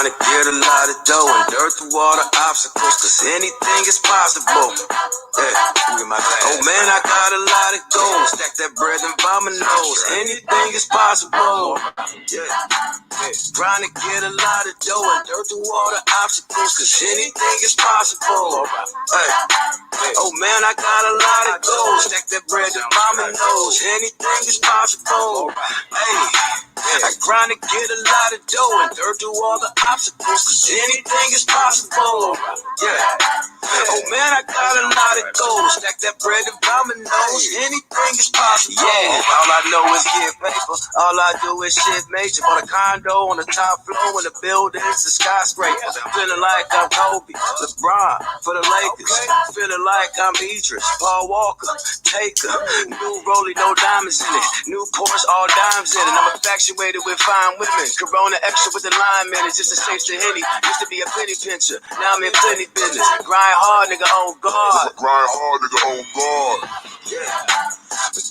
Trying to get a lot of dough and dirt through all the obstacles, cause anything is possible. Yeah, look at my glass. Oh man, I got a lot of gold. Stack that bread and by my nose. Anything is possible. Yeah. Trying to get a lot of dough and dirt through all the obstacles, cause anything is possible. Hey. Oh man, I got a lot of gold. Stack that bread and by my nose. Anything is possible. Hey. I grind to get a lot of dough and dirt through all the obstacles, cause anything is possible. Yeah. Oh man, I got a lot of gold. Stack that bread and by my nose. Anything is possible. Yeah. All I know is get paper. All I do is shit major. Bought a condo on the top floor in the buildings, the skyscrapers. I'm feeling like I'm Kobe, LeBron for the Lakers. Feeling like I'm Idris, Paul Walker, Taker. New Rollie, no diamonds in it. New Porsche, all dimes in it. I'm infatuated with fine women. Corona extra with the lime in it. Just a chase the Henny. Used to be a penny pincher. Now I'm in plenty business. Grind hard, nigga, on guard. Grind hard, nigga, on guard. Yeah.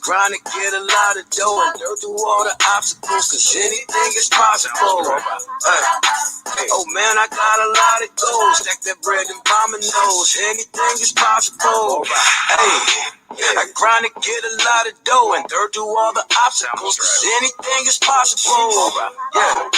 Trying to get a lot of dough and dirt through all the obstacles, cause anything is possible. Oh man, I got a lot of gold. Stack that bread and by my nose. Anything is possible. Hey, I grind to get a lot of dough and dirt through all the obstacles, cause anything is possible. Yeah.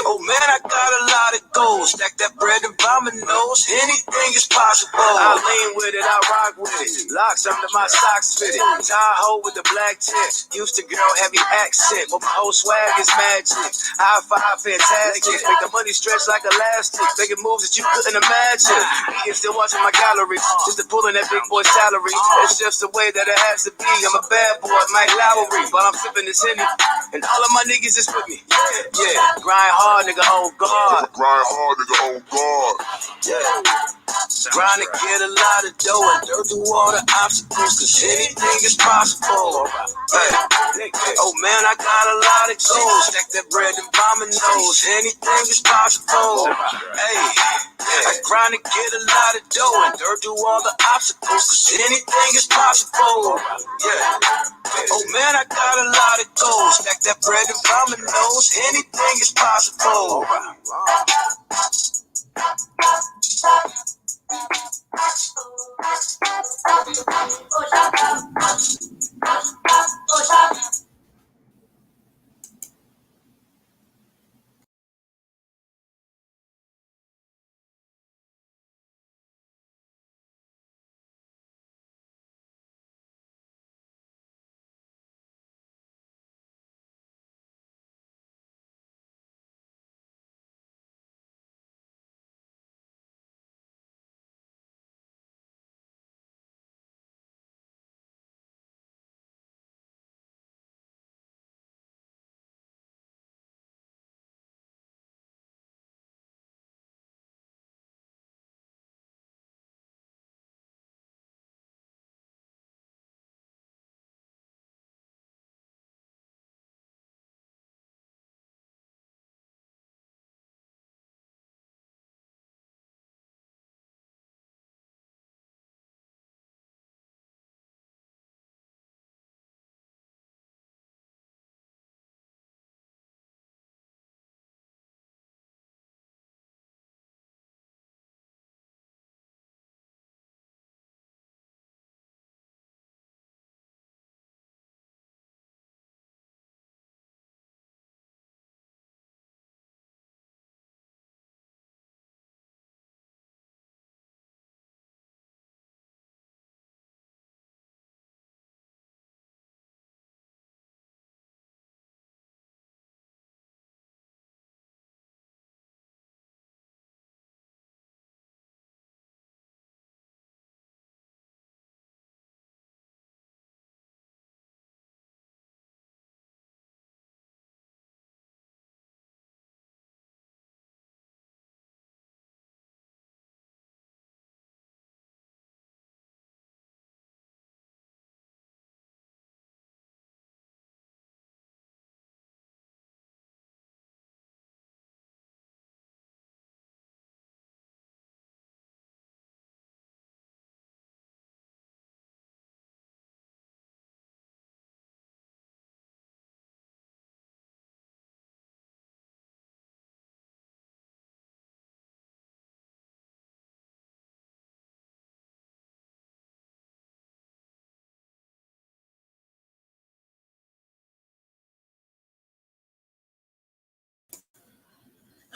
Oh man, I got a lot of gold. Stack that bread and by my nose. Anything is possible. I lean with it, I rock with it. Locks under my socks fitted. Tahoe with the black tip. Used to girl heavy accent, but my whole swag is magic. High five, fantastic. Make the money stretch like elastic. Making moves that you couldn't imagine. Me still watching my gallery, just to pull in that big boy salary. It's just the way that it has to be. I'm a bad boy, Mike Lowry, while I'm sipping this Henny, and all of my niggas is with me. Yeah, grind hard, nigga, on guard. Grind hard, nigga, on guard. Yeah. Trying to get a lot of dough and dirt through all the obstacles, cause anything is possible. Hey. Oh man, I got a lot of gold. Stack that bread and by my nose. Anything is possible. Hey, I grind to get a lot of dough and dirt through all the obstacles, cause anything is possible. Yeah. Oh man, I got a lot of gold. Stack that bread and by my nose. Anything is possible.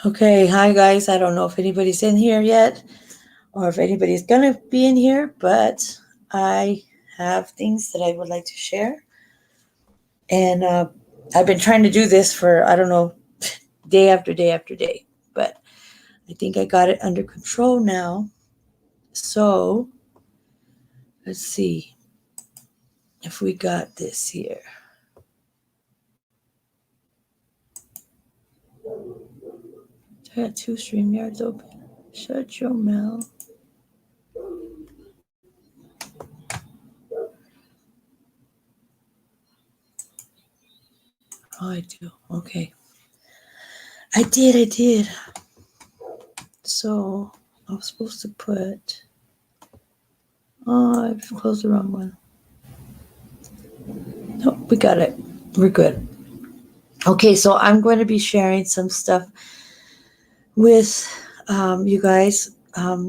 Okay, hi guys. I don't know if anybody's in here yet or if anybody's going to be in here, but I have things that I would like to share. And I've been trying to do this for, I don't know, day after day after day, but I think I got it under control now. So let's see if we got this here. I got 2 StreamYards open. Shut your mouth. Oh, I do. Okay. I did. So I was supposed to put. Oh, I closed the wrong one. Nope, we got it. We're good. Okay, so I'm going to be sharing some stuff with you guys,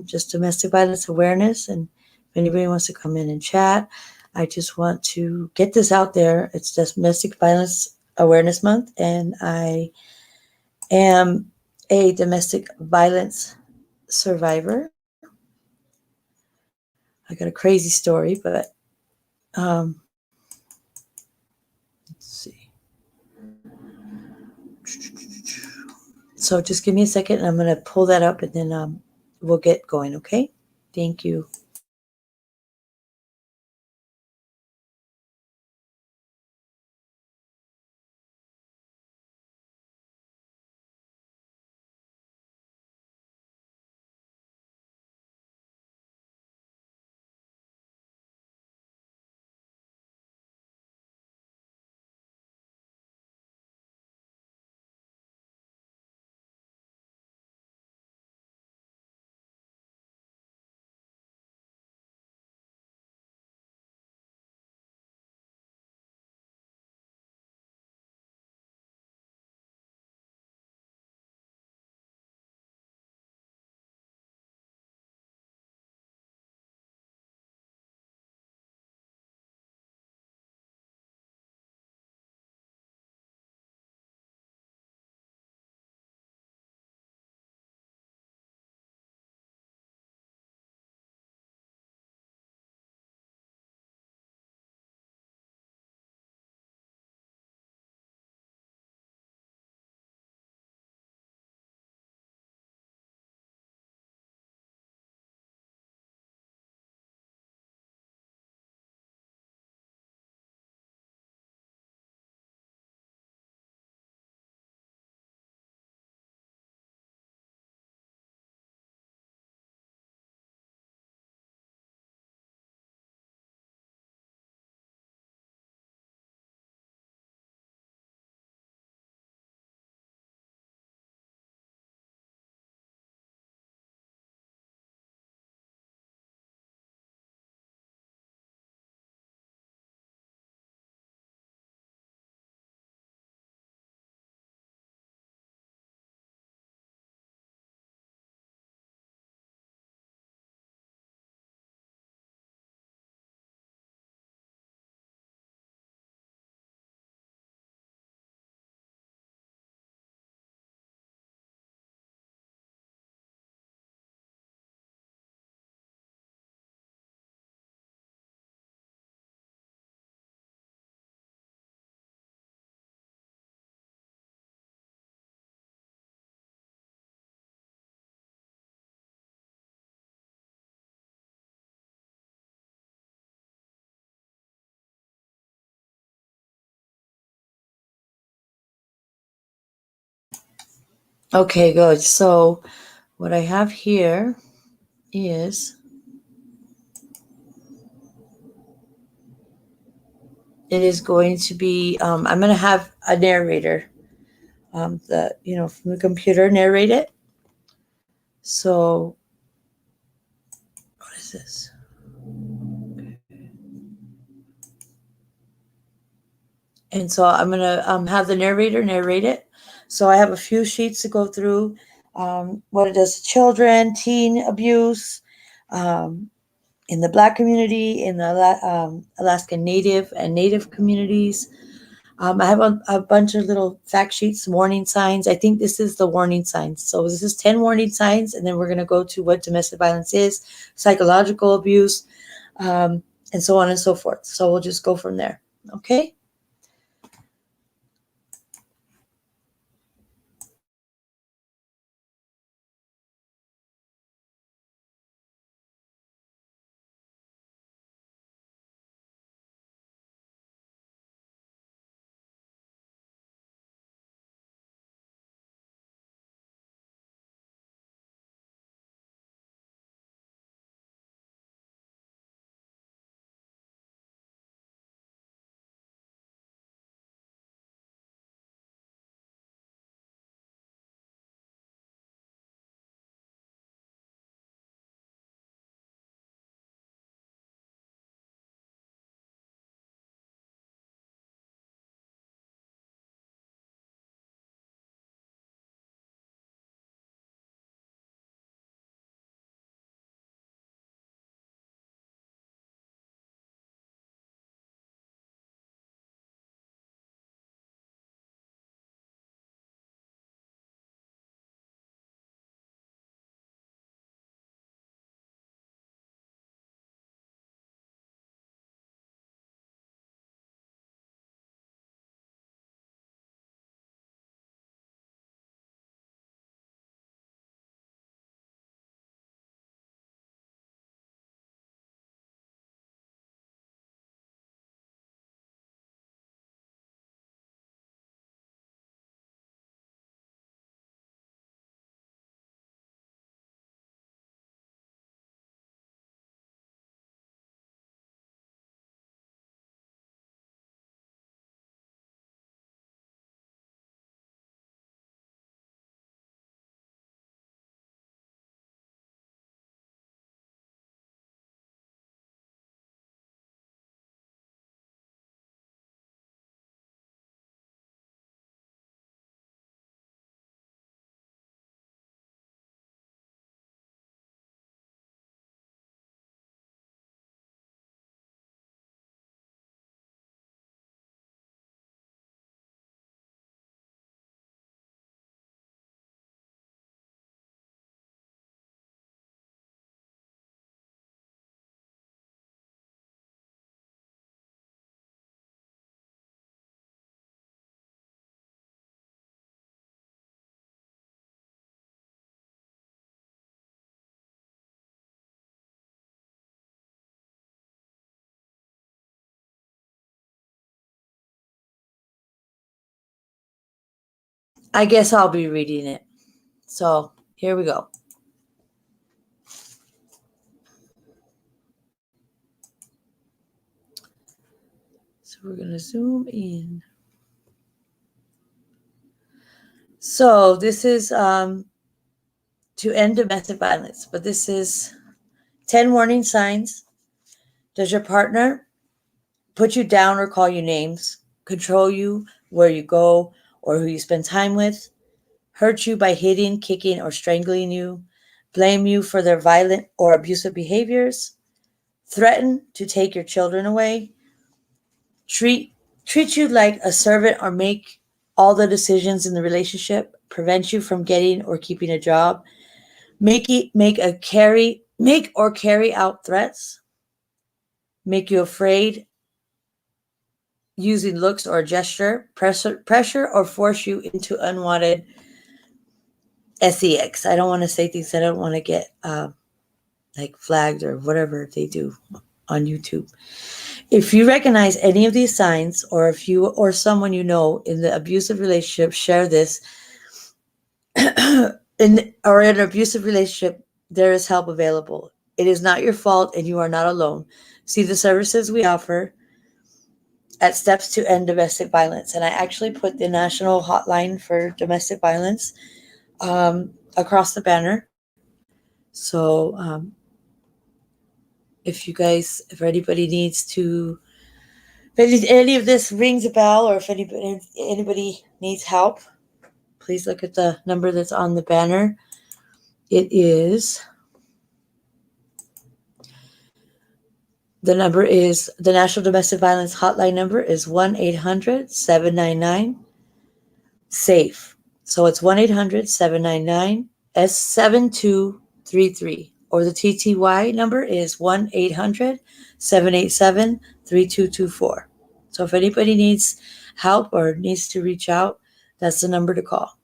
just domestic violence awareness. And if anybody wants to come in and chat, I just want to get this out there. It's just Domestic Violence Awareness Month, and I am a domestic violence survivor. I got a crazy story, but let's see. So just give me a second, and I'm going to pull that up, and then we'll get going, okay? Thank you. Okay, good. So what I have here is it is going to be I'm going to have a narrator, from the computer narrate it. So what is this? And so I'm going to have the narrator narrate it. So I have a few sheets to go through, what it does to children, teen abuse, in the Black community, in the Alaskan Native and Native communities, I have a bunch of little fact sheets, warning signs. I think this is the warning signs. So this is 10 warning signs, and then we're going to go to what domestic violence is, psychological abuse, and so on and so forth. So we'll just go from there. Okay? I guess I'll be reading it. So here we go. So we're going to zoom in. So this is to end domestic violence, but this is 10 warning signs. Does your partner put you down or call you names, control you where you go or who you spend time with, hurt you by hitting, kicking, or strangling you, blame you for their violent or abusive behaviors, threaten to take your children away, treat you like a servant or make all the decisions in the relationship, prevent you from getting or keeping a job, make or carry out threats, make you afraid using looks or gesture, pressure or force you into unwanted sex. I don't want to say things I don't want to get like flagged or whatever they do on YouTube. If you recognize any of these signs, or if you or someone you know in the abusive relationship share this, in an abusive relationship, there is help available. It is not your fault and you are not alone. See the services we offer at Steps to End Domestic Violence. And I actually put the national hotline for domestic violence across the banner. So if anybody needs to, if any of this rings a bell, or if anybody needs help, please look at the number that's on the banner. It is The number is the National Domestic Violence Hotline number is 1-800-799-SAFE. So it's 1-800-799-7233. Or the TTY number is 1-800-787-3224. So if anybody needs help or needs to reach out, that's the number to call.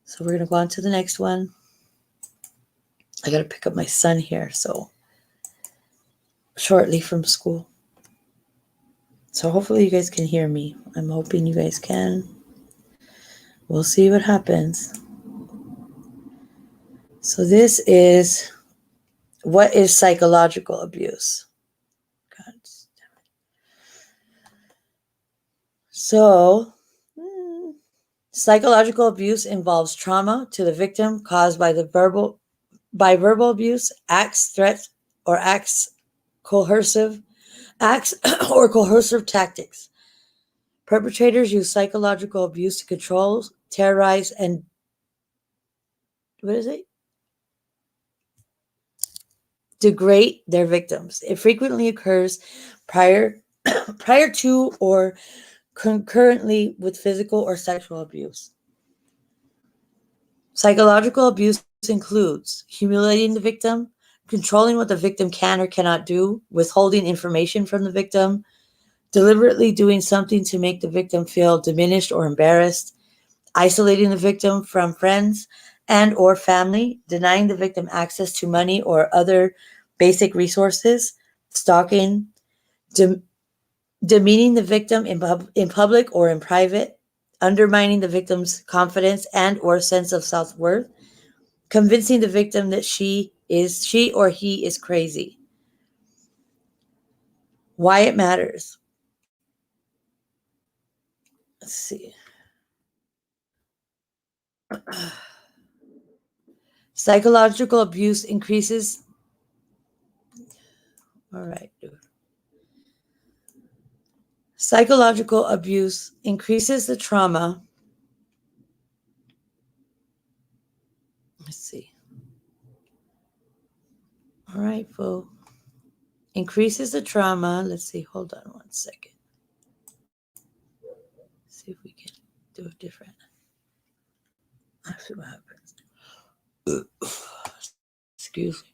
So we're going to go on to the next one. I got to pick up my son here, so shortly from school. So hopefully you guys can hear me. I'm hoping you guys can. We'll see what happens. So this is, what is psychological abuse? God damn it. So, psychological abuse involves trauma to the victim caused by verbal abuse, acts, threats, or coercive tactics. Perpetrators use psychological abuse to control, terrorize, and degrade their victims. It frequently occurs prior to or concurrently with physical or sexual abuse. Psychological abuse includes humiliating the victim, controlling what the victim can or cannot do, withholding information from the victim, deliberately doing something to make the victim feel diminished or embarrassed, isolating the victim from friends and or family, denying the victim access to money or other basic resources, stalking, demeaning the victim in public or in private, undermining the victim's confidence and or sense of self-worth, convincing the victim that she or he is crazy. Why it matters. Let's see. Psychological abuse increases. All right, dude. Psychological abuse increases the trauma. Let's see. All right, folks. Increases the trauma. Let's see. Hold on one second. See if we can do it different. Let's see what happens. Excuse me.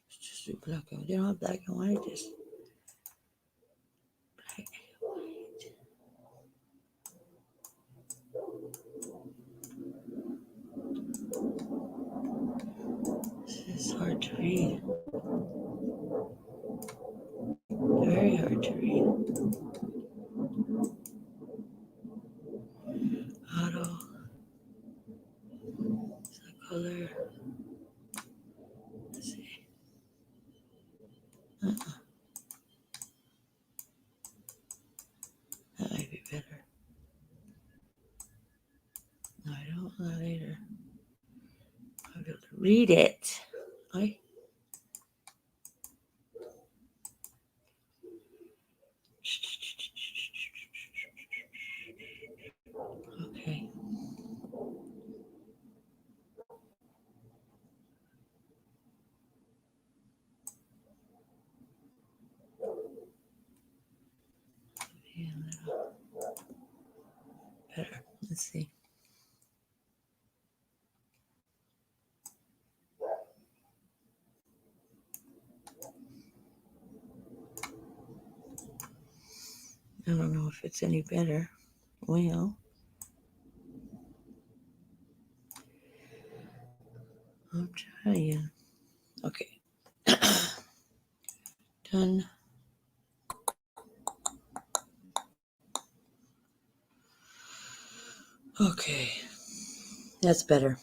Just do black and white. They don't have black and white. Just black and white. This is hard to read. Very hard to read. Auto. It's a color. Let's see. That might be better. No, I don't want that later. I'll be able to read it. Okay. Okay. Be a little better. Let's see. I don't know if it's any better. Well, I'm trying. Okay. Done. Okay. That's better.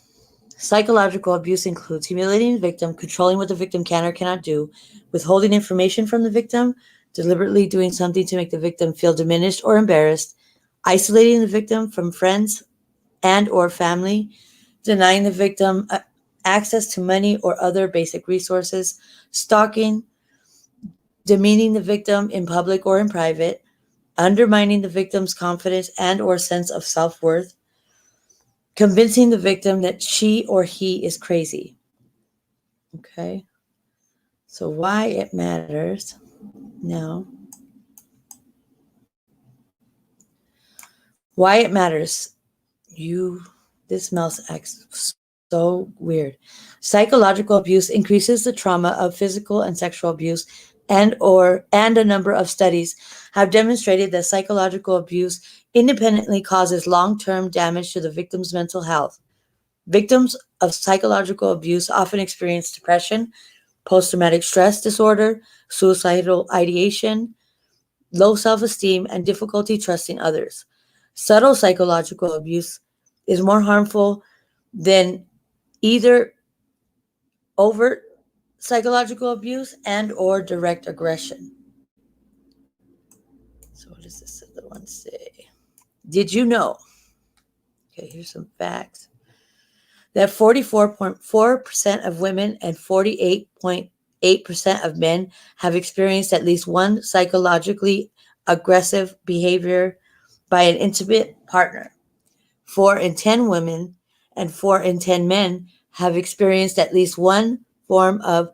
Psychological abuse includes humiliating the victim, controlling what the victim can or cannot do, withholding information from the victim, deliberately doing something to make the victim feel diminished or embarrassed, isolating the victim from friends and or family, denying the victim access to money or other basic resources, stalking, demeaning the victim in public or in private, undermining the victim's confidence and or sense of self-worth, convincing the victim that she or he is crazy. Okay. So why it matters now. Why it matters. This mouse acts so weird. Psychological abuse increases the trauma of physical and sexual abuse, and a number of studies have demonstrated that psychological abuse independently causes long-term damage to the victim's mental health. Victims of psychological abuse often experience depression, post-traumatic stress disorder, suicidal ideation, low self-esteem, and difficulty trusting others. Subtle psychological abuse is more harmful than either overt psychological abuse and or direct aggression. So what does this other one say? Did you know? Okay, here's some facts. That 44.4% of women and 48.8% of men have experienced at least one psychologically aggressive behavior by an intimate partner. 4 in 10 women and 4 in 10 men have experienced at least one form of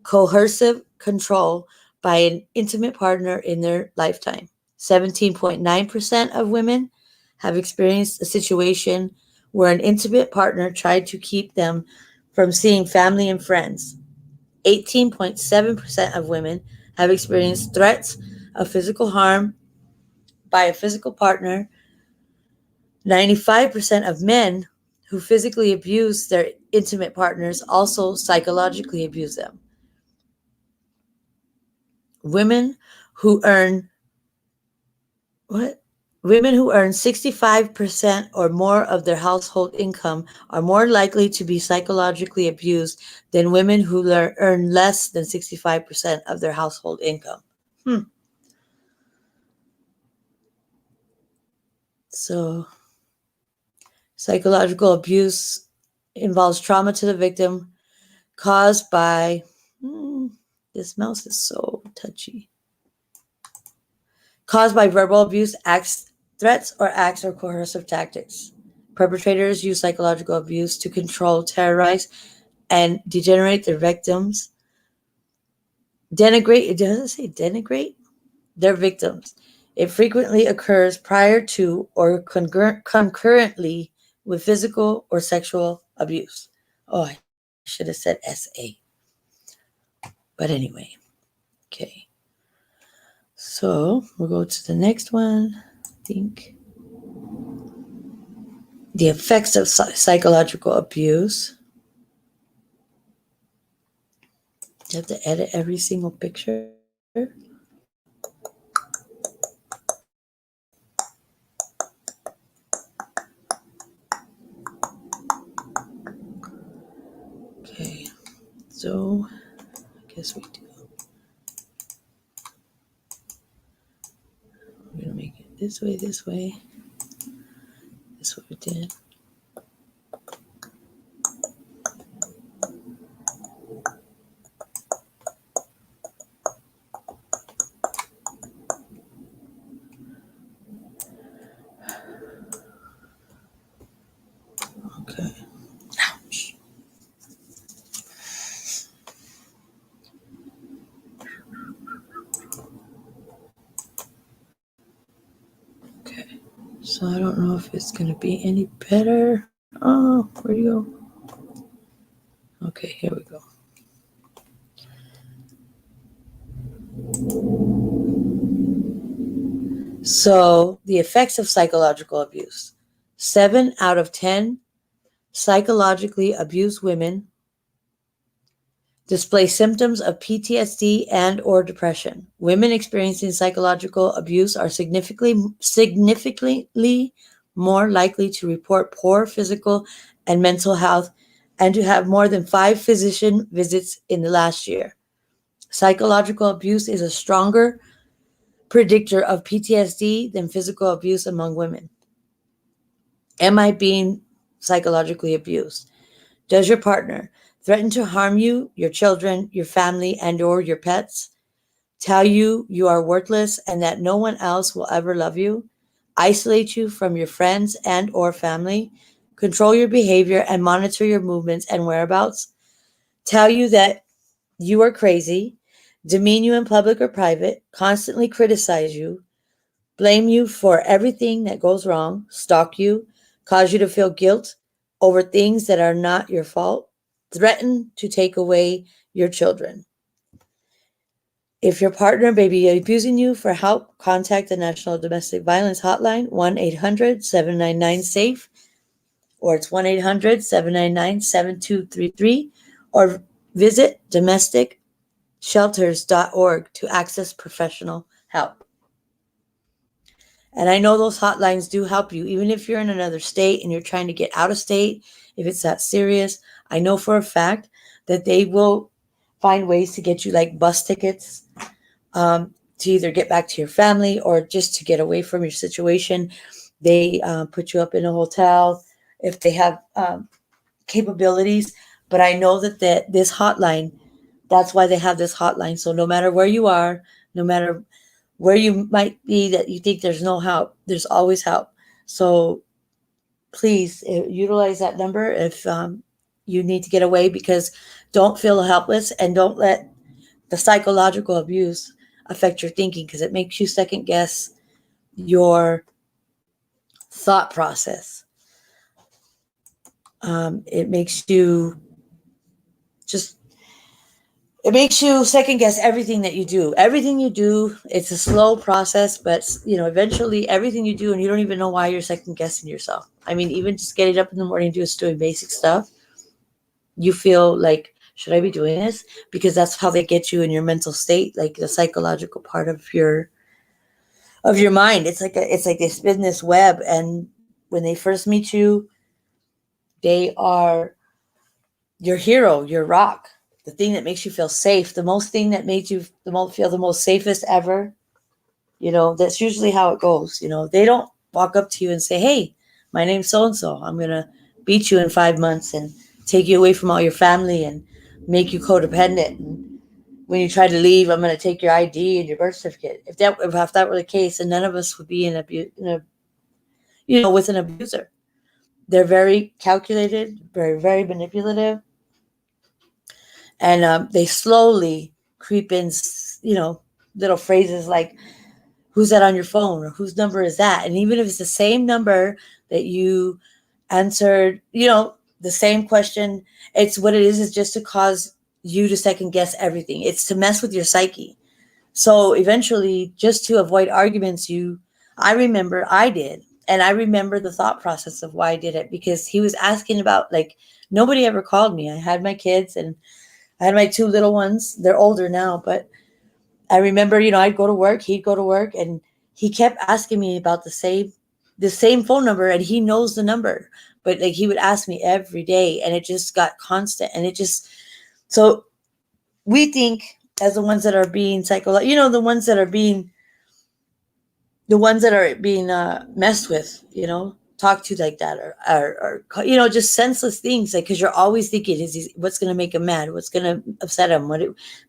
coercive control by an intimate partner in their lifetime. 17.9% of women have experienced a situation where an intimate partner tried to keep them from seeing family and friends. 18.7% of women have experienced threats of physical harm by a physical partner. 95% of men who physically abuse their intimate partners also psychologically abuse them. Women who earn 65% or more of their household income are more likely to be psychologically abused than women who earn less than 65% of their household income. So, psychological abuse involves trauma to the victim caused by, this mouse is so touchy, caused by verbal abuse, acts, threats, or acts or coercive tactics. Perpetrators use psychological abuse to control, terrorize, and degenerate their victims. Denigrate, does it say denigrate? Their victims. It frequently occurs prior to or concurrently with physical or sexual abuse. Oh, I should have said SA. But anyway, okay. So we'll go to the next one. I think the effects of psychological abuse. You have to edit every single picture. Okay, so I guess we do. We're gonna make it this way, this way. That's what we did. Okay. Ouch. Okay. So I don't know if it's gonna be any better. Oh, where'd you go? Okay, here we go. So the effects of psychological abuse. 7 out of 10 psychologically abused women display symptoms of PTSD and or depression. Women experiencing psychological abuse are significantly more likely to report poor physical and mental health and to have more than 5 physician visits in the last year. Psychological abuse is a stronger predictor of PTSD than physical abuse among women. Am I being psychologically abused? Does your partner threaten to harm you, your children, your family, and or your pets? Tell you you are worthless and that no one else will ever love you? Isolate you from your friends and or family? Control your behavior and monitor your movements and whereabouts? Tell you that you are crazy, demean you in public or private, constantly criticize you, blame you for everything that goes wrong, stalk you, cause you to feel guilt over things that are not your fault, threaten to take away your children. If your partner may be abusing you, for help, contact the National Domestic Violence Hotline, 1-800-799-SAFE, or it's 1-800-799-7233, or visit domesticshelters.org to access professional help. And I know those hotlines do help you, even if you're in another state and you're trying to get out of state, if it's that serious. I know for a fact that they will find ways to get you like bus tickets to either get back to your family or just to get away from your situation. They put you up in a hotel if they have capabilities. But I know that this hotline, that's why they have this hotline. So no matter where you are, no matter where you might be that you think there's no help, there's always help. So please utilize that number if you need to get away, because don't feel helpless and don't let the psychological abuse affect your thinking, because it makes you second guess your thought process. It makes you second guess everything that you do. Everything you do, it's a slow process, but eventually everything you do, and you don't even know why you're second guessing yourself. I mean, even just getting up in the morning, just doing basic stuff, you feel like, should I be doing this? Because that's how they get you in your mental state, like the psychological part of your mind. It's like they spin this web, and when they first meet you, they are your hero, your rock, the thing that makes you feel safe, the thing that made you feel the most safest ever. That's usually how it goes. They don't walk up to you and say, hey, my name's so-and-so. I'm going to beat you in 5 months and take you away from all your family and make you codependent. And when you try to leave, I'm going to take your ID and your birth certificate. If that were the case, then none of us would be with an abuser. They're very calculated, very, very manipulative. And they slowly creep in, little phrases like, who's that on your phone? Or whose number is that? And even if it's the same number that you answered, the same question, it's what it is just to cause you to second guess everything. It's to mess with your psyche. So eventually, just to avoid arguments, I remember I did. And I remember the thought process of why I did it, because he was asking about, nobody ever called me. I had my kids and I had my 2 little ones. They're older now, but I remember, I'd go to work, he'd go to work, and he kept asking me about the same phone number, and he knows the number, but he would ask me every day, and it just got constant. And so we think, as the ones that are being the ones that are being messed with, talk to like that, or just senseless things, because you're always thinking, what's going to make him mad, what's going to upset him,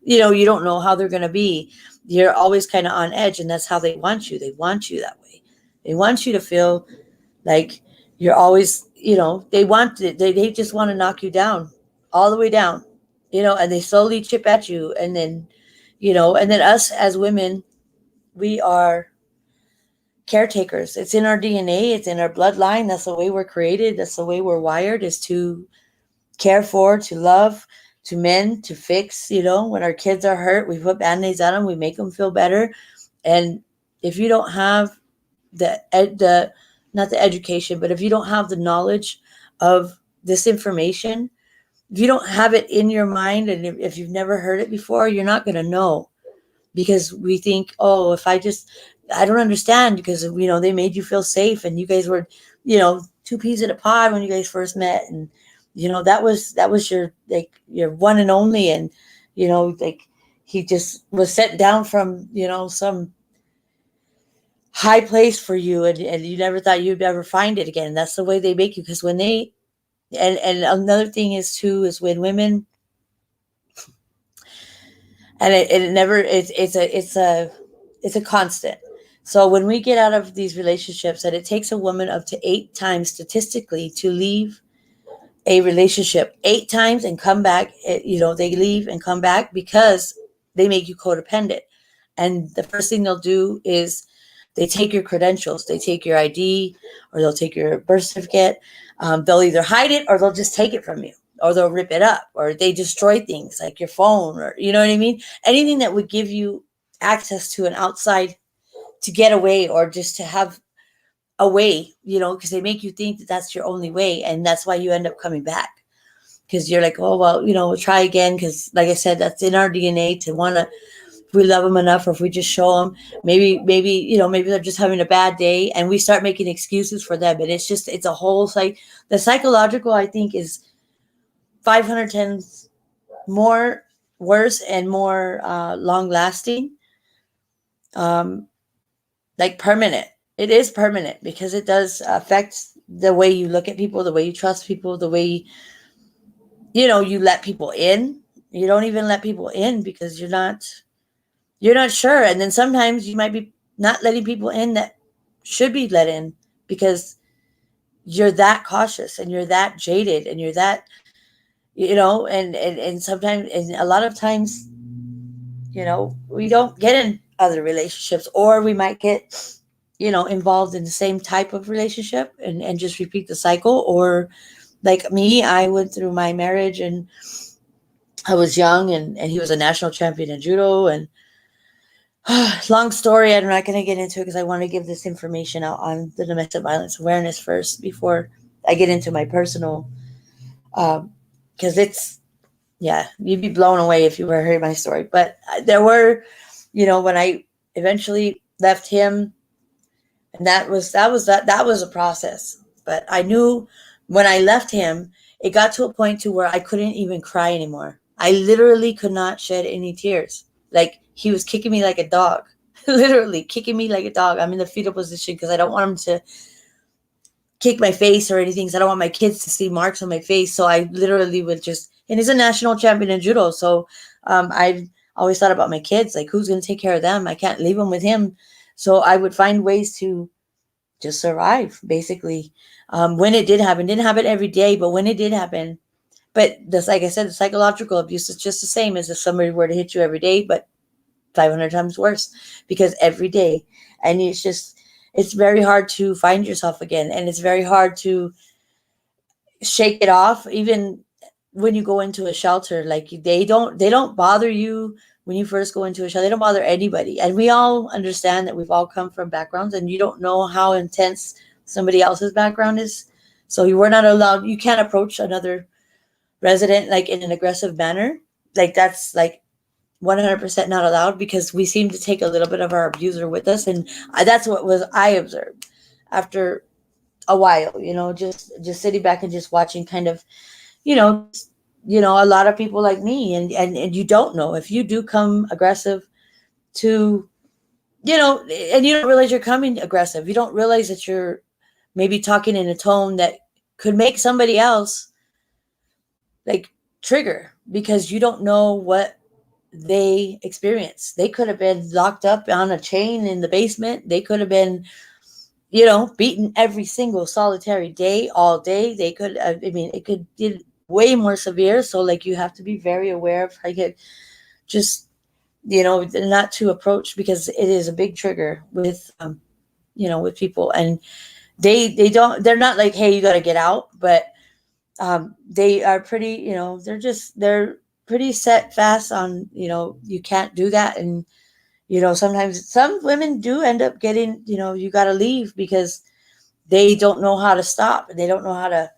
you don't know how they're going to be. You're always kind of on edge, and that's how they want you. They want you that way. They want you to feel like you're always, they just want to knock you down, all the way down, and they slowly chip at you. And then, and then us as women, we are caretakers. It's in our DNA. It's in our bloodline. That's the way we're created. That's the way we're wired, is to care for, to love, to mend, to fix. When our kids are hurt, we put Band-Aids on them. We make them feel better. And if you don't have not the education, but if you don't have the knowledge of this information, if you don't have it in your mind, and if you've never heard it before, you're not going to know. Because we think, oh, I don't understand, because, they made you feel safe, and you guys were, 2 peas in a pod when you guys first met. And, that was your one and only. And, he just was sent down from, some high place for you, and you never thought you'd ever find it again. And that's the way they make you. Because when they, and another thing is too, is when women, and it never, it's a constant. So when we get out of these relationships, that it takes a woman up to 8 times statistically to leave a relationship, 8 times, and come back. They leave and come back because they make you codependent. And the first thing they'll do is they take your credentials, they take your ID, or they'll take your birth certificate. They'll either hide it or they'll just take it from you, or they'll rip it up, or they destroy things like your phone, or you know what I mean? Anything that would give you access to an outside to get away, or just to have a way, because they make you think that that's your only way. And that's why you end up coming back, because you're like, oh, well, we'll try again. Because like I said, that's in our DNA to want to, if we love them enough, or if we just show them, maybe they're just having a bad day, and we start making excuses for them. And it's a whole the psychological, I think, is 500 times more worse and more long lasting, like permanent. It is permanent, because it does affect the way you look at people, the way you trust people, the way you let people in. You don't even let people in because you're not sure. And then sometimes you might be not letting people in that should be let in, because you're that cautious and you're that jaded and you're that, and sometimes, and a lot of times, we don't get in other relationships, or we might get, involved in the same type of relationship and just repeat the cycle. Or like me, I went through my marriage, and I was young, and he was a national champion in judo. And long story, I'm not going to get into it, because I want to give this information out on the domestic violence awareness first before I get into my personal, because you'd be blown away if you were hearing my story. But there were, when I eventually left him, and that was a process. But I knew when I left him, it got to a point to where I couldn't even cry anymore. I literally could not shed any tears. Like, he was kicking me like a dog, literally kicking me like a dog. I'm in the fetal position because I don't want him to kick my face or anything. So I don't want my kids to see marks on my face. So I literally would just, and he's a national champion in judo. So I've always thought about my kids, like, who's going to take care of them? I can't leave them with him. So I would find ways to just survive, basically. When it did happen, didn't happen every day, but when it did happen, but this, like I said, the psychological abuse is just the same as if somebody were to hit you every day, but 500 times worse, because every day. And it's very hard to find yourself again. And it's very hard to shake it off. Even when you go into a shelter, like, they don't bother you when you first go into a shelter. They don't bother anybody. And we all understand that we've all come from backgrounds, and you don't know how intense somebody else's background is. So you were not allowed, you can't approach another resident like in an aggressive manner. Like, that's like 100% not allowed, because we seem to take a little bit of our abuser with us. And that's what I observed after a while, just sitting back and just watching, kind of, a lot of people like me, and you don't know if you do come aggressive to, and you don't realize you're coming aggressive. You don't realize that you're maybe talking in a tone that could make somebody else like trigger, because you don't know what they experience. They could have been locked up on a chain in the basement. They could have been, beaten every single solitary day, all day. They could, it could get way more severe. So like, you have to be very aware of how you just, not to approach, because it is a big trigger with, with people. And they're not like, hey, you got to get out, but they are pretty, they're pretty set fast on, you can't do that. And, sometimes some women do end up getting, you got to leave, because they don't know how to stop, and they don't know how to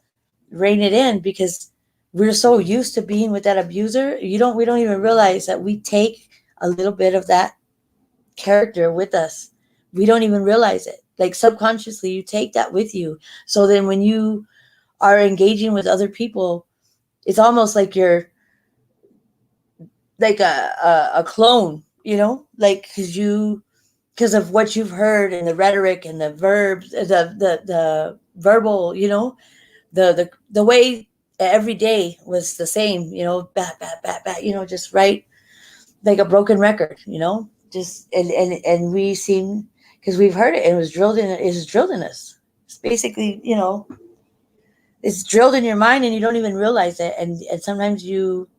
rein it in, because we're so used to being with that abuser. We don't even realize that we take a little bit of that character with us. We don't even realize it. Like, subconsciously, you take that with you. So then when you are engaging with other people, it's almost like you're like a clone, like, because you because of what you've heard and the rhetoric and the verbs, the verbal, the way every day was the same, bat, bat, bat, bat, just right like a broken record, just and we seem because we've heard it and it was drilled in us. It's basically, it's drilled in your mind and you don't even realize it. And sometimes you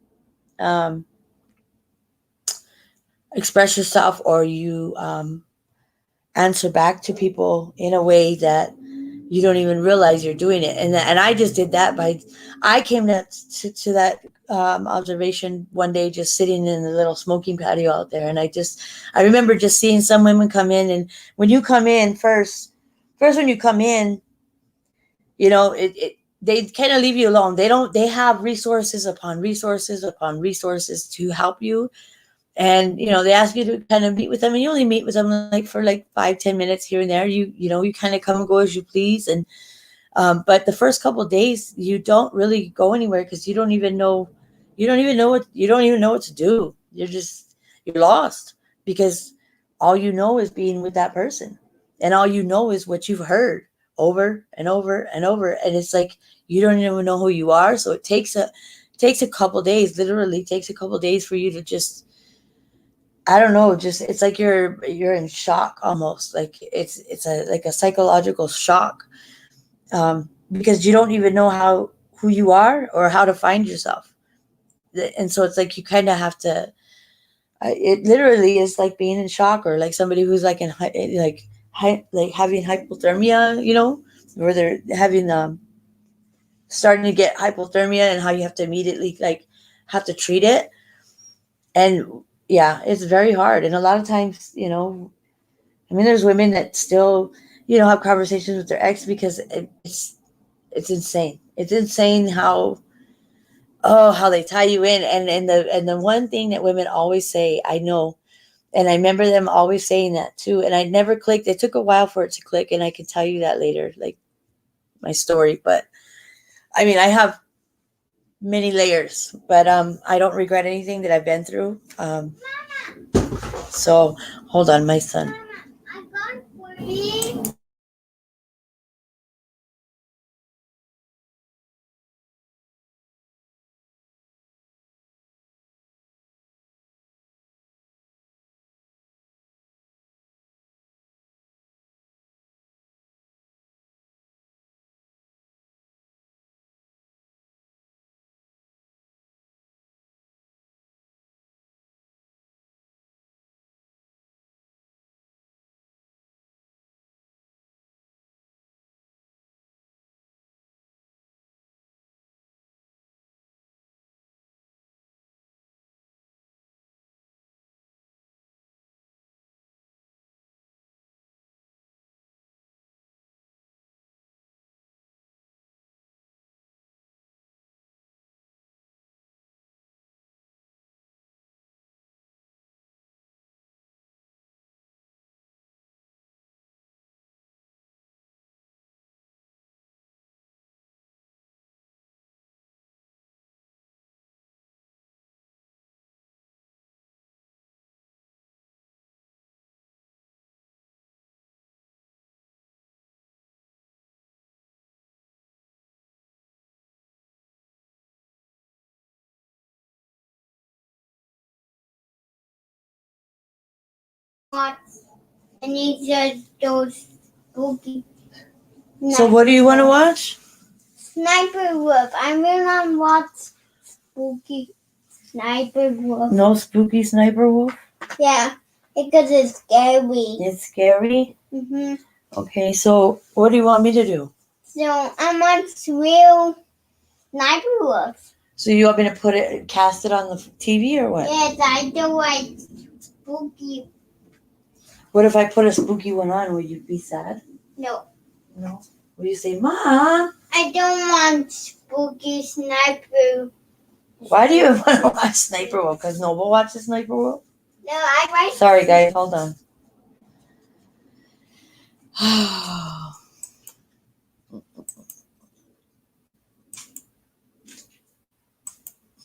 um, express yourself or you answer back to people in a way that you don't even realize you're doing it. And I just did that I came to that observation one day, just sitting in the little smoking patio out there. And I remember just seeing some women come in, and when you come in when you come in, they kind of leave you alone. They have resources upon resources upon resources to help you. And they ask you to kind of meet with them, and you only meet with them like for like 5-10 minutes here and there. You kind of come and go as you please. And but the first couple of days you don't really go anywhere because you don't even know what to do. You're lost because all you know is being with that person, and all you know is what you've heard over and over and over. And it's like you don't even know who you are. So it takes a couple of days, literally takes a couple of days for you to just, I don't know, just it's like you're in shock almost. Like it's like a psychological shock, because you don't even know who you are or how to find yourself. And so it's like you kind of have to. It literally is like being in shock, or like somebody who's like like having hypothermia, where they're having starting to get hypothermia, and how you have to immediately like have to treat it. And yeah, it's very hard. And a lot of times, there's women that still, have conversations with their ex because it's insane. It's insane how they tie you in. And the one thing that women always say, I know, and I remember them always saying that too. And I never clicked. It took a while for it to click, and I can tell you that later, like my story. But I have many layers, but I don't regret anything that I've been through. So hold on, my son. I need just those spooky. So what do you want to watch? Sniper Wolf. I'm gonna watch spooky Sniper Wolf. No spooky Sniper Wolf? Yeah, because it's scary. It's scary? Mhm. Okay, so what do you want me to do? So I want real Sniper Wolf. So you want me to cast it on the TV or what? Yes, I don't like spooky. What if I put a spooky one on? Will you be sad? No. No. Will you say, Mom? I don't want spooky Sniper. Why do you want to watch Sniper Wolf? Because Noble watches Sniper Wolf? No, I like. Sorry, guys. Hold on.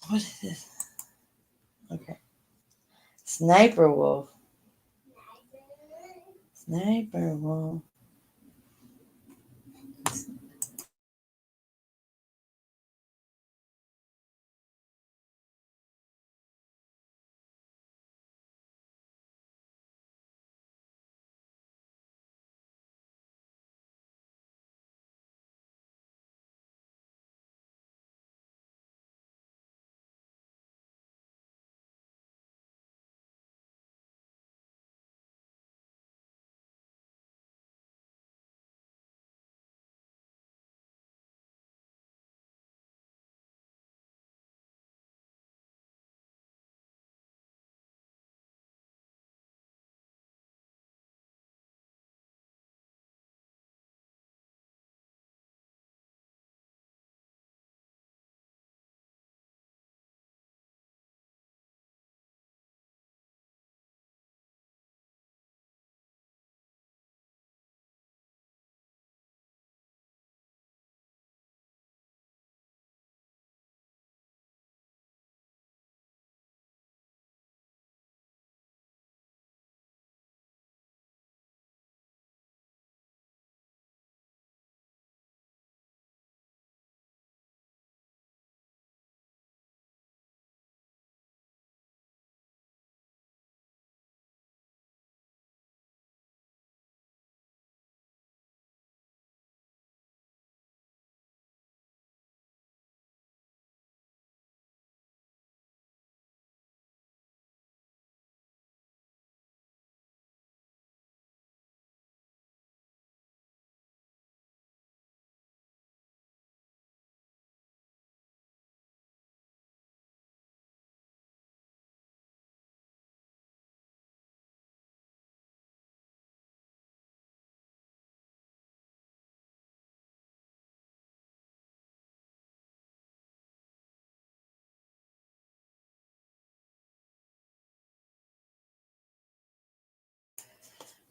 What is this? Okay. Sniper Wolf. Sniper wolf.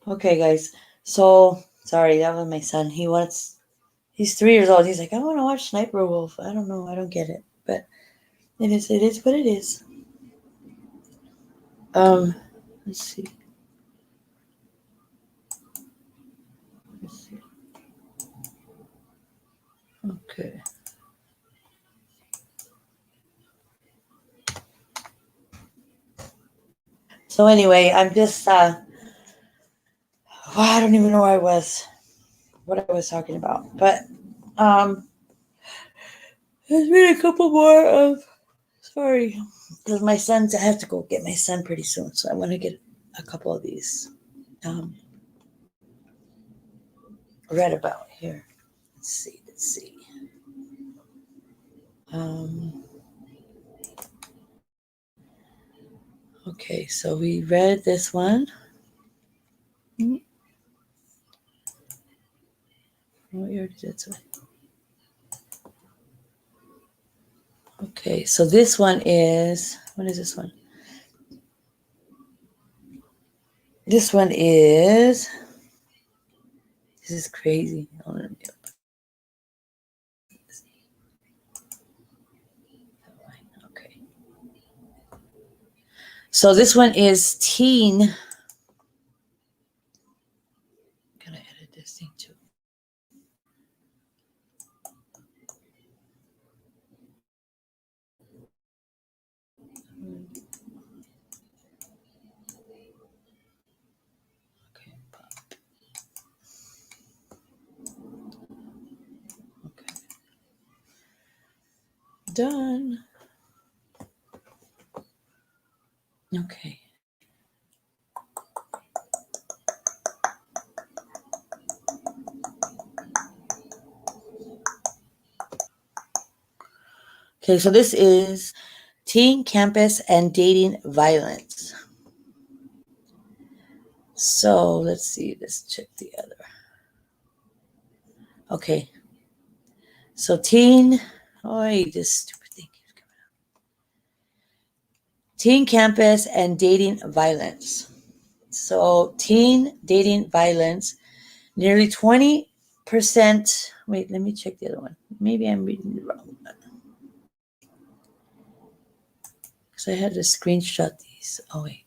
Okay, guys. So sorry, that was my son. He's 3 years old. He's like, I want to watch Sniper Wolf. I don't know. I don't get it, but it is what it is. Let's see. Let's see. Okay. So anyway, I'm just I don't even know where I was, what I was talking about, but there's been a couple more of sorry, because my son's I have to go get my son pretty soon, so I want to get a couple of these read about here. Let's see. Okay, so we read this one. Oh, we already did so. Okay, so this one is what is this one? This one is this is crazy. Okay. So this one is teen. Gotta edit this thing too. Okay. Okay. Done. Okay. Okay, so this is teen campus and dating violence. So let's see, let's check the other. Okay. So teen, this stupid thing keeps coming up. Teen campus and dating violence. So teen dating violence, nearly 20%. Wait, let me check the other one. Maybe I'm reading the wrong one. Because I had to screenshot these. Oh, wait.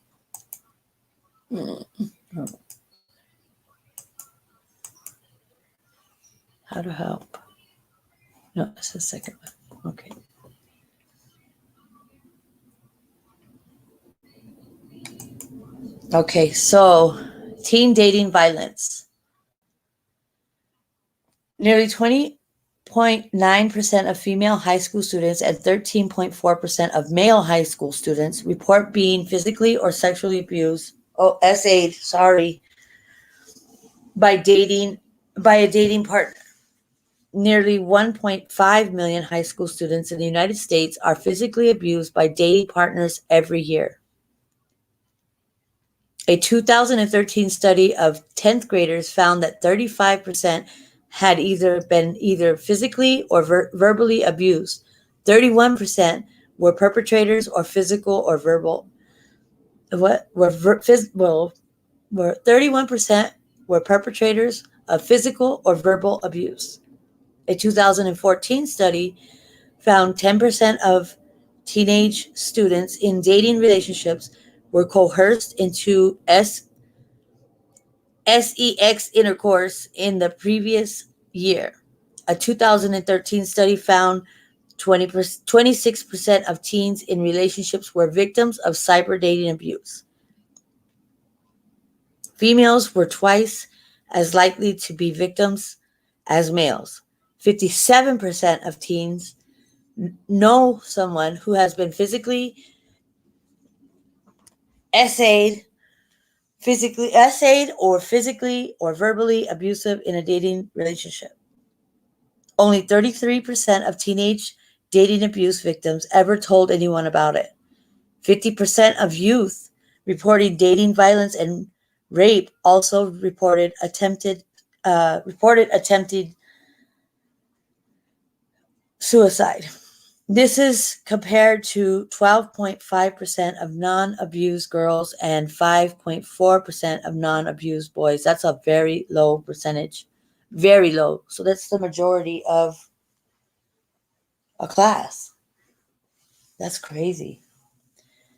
How to help. No, that's the second one. Okay. Okay, so teen dating violence. Nearly 20.9% of female high school students and 13.4% of male high school students report being physically or sexually abused, SA'd, sorry, by a dating partner. Nearly 1.5 million high school students in the United States are physically abused by dating partners every year. A 2013 study of 10th graders found that 35% had been either physically or verbally abused. 31% were perpetrators or physical or verbal. Were 31% were perpetrators of physical or verbal abuse. A 2014 study found 10% of teenage students in dating relationships were coerced into sex intercourse in the previous year. A 2013 study found 26% of teens in relationships were victims of cyber dating abuse. Females were twice as likely to be victims as males. 57% of teens know someone who has been physically essayed or physically or verbally abusive in a dating relationship. Only 33% of teenage dating abuse victims ever told anyone about it. 50% of youth reporting dating violence and rape also reported attempted suicide. This is compared to 12.5% of non-abused girls and 5.4% of non-abused boys. That's a very low percentage. Very low. So that's the majority of a class. That's crazy.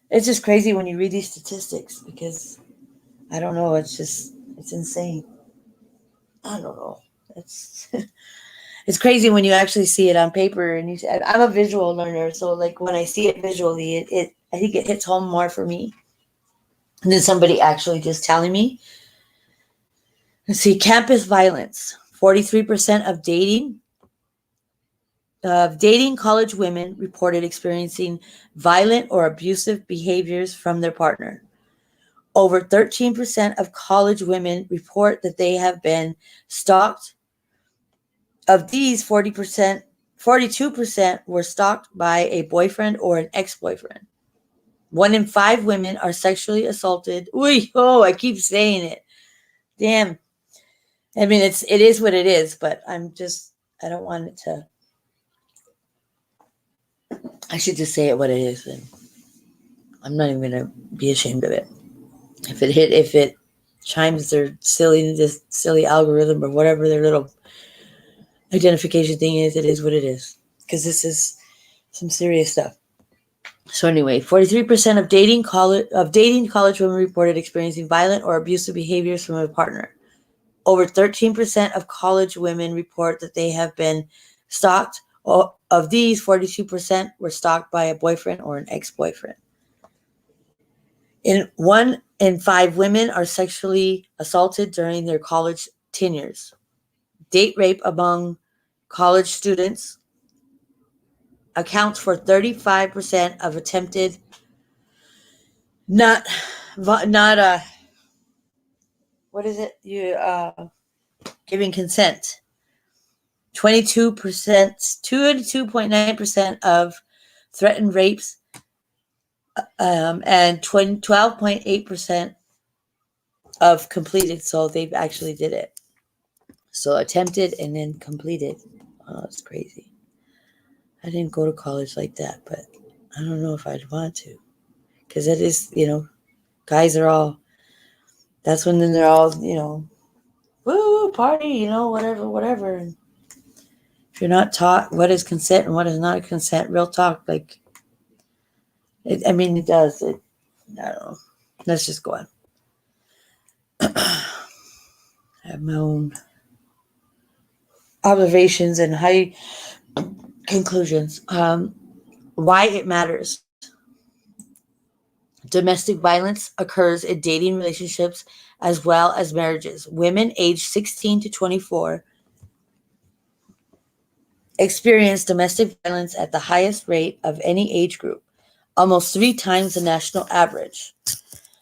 It's just crazy when you read these statistics because I don't know. It's insane. I don't know. It's it's crazy when you actually see it on paper and I'm a visual learner, so like when I see it visually, it I think it hits home more for me than somebody actually just telling me. Let's see, campus violence. 43% of dating college women reported experiencing violent or abusive behaviors from their partner. Over 13% of college women report that they have been stalked. Of these, 42% were stalked by a boyfriend or an ex-boyfriend. 1 in 5 women are sexually assaulted. I keep saying it. Damn. I mean, it is what it is, but I don't want it to. I should just say it what it is, and I'm not even gonna be ashamed of it. If it chimes their silly algorithm or whatever their little identification thing is, it is what it is. Because this is some serious stuff. So anyway, 43% of dating college women reported experiencing violent or abusive behaviors from a partner. Over 13% of college women report that they have been stalked. Of these, 42% were stalked by a boyfriend or an ex-boyfriend. 1 in 5 women are sexually assaulted during their college tenures. Date rape among college students accounts for 35% of attempted giving consent. 22.9% of threatened rapes, and 12.8% of completed. So they've actually did it. So attempted and then completed. Oh, it's crazy. I didn't go to college like that, but I don't know if I'd want to. Because it is, guys are all, that's when they're all, woo, party, whatever. And if you're not taught what is consent and what is not consent, real talk, like, it does. I don't know. Let's just go on. I have my own observations and high conclusions. Why it matters. Domestic violence occurs in dating relationships as well as marriages. Women aged 16 to 24 experience domestic violence at the highest rate of any age group, almost 3 times the national average.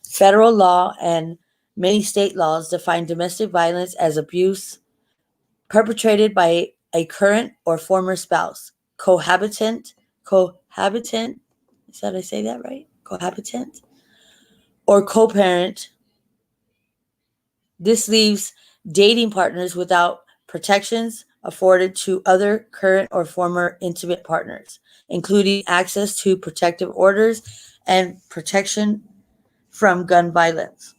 Federal law and many state laws define domestic violence as abuse perpetrated by a current or former spouse, cohabitant, is that I say that right? Cohabitant, or co-parent. This leaves dating partners without protections afforded to other current or former intimate partners, including access to protective orders and protection from gun violence.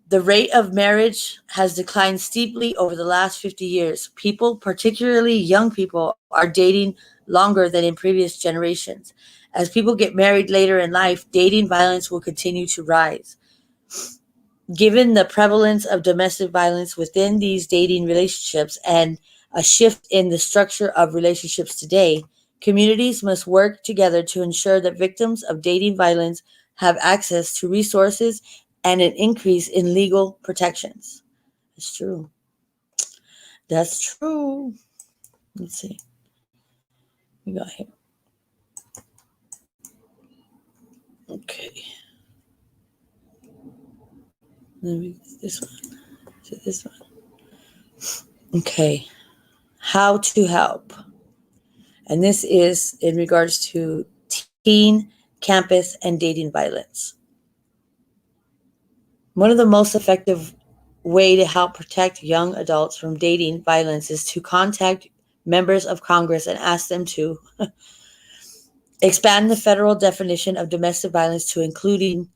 The rate of marriage has declined steeply over the last 50 years. People, particularly young people, are dating longer than in previous generations. As people get married later in life, dating violence will continue to rise. Given the prevalence of domestic violence within these dating relationships and a shift in the structure of relationships today, communities must work together to ensure that victims of dating violence have access to resources and an increase in legal protections. That's true. That's true. Let's see. We got here. Okay. This one. Is it this one? Okay. How to help. And this is in regards to teen, campus, and dating violence. One of the most effective way to help protect young adults from dating violence is to contact members of Congress and ask them to expand the federal definition of domestic violence to including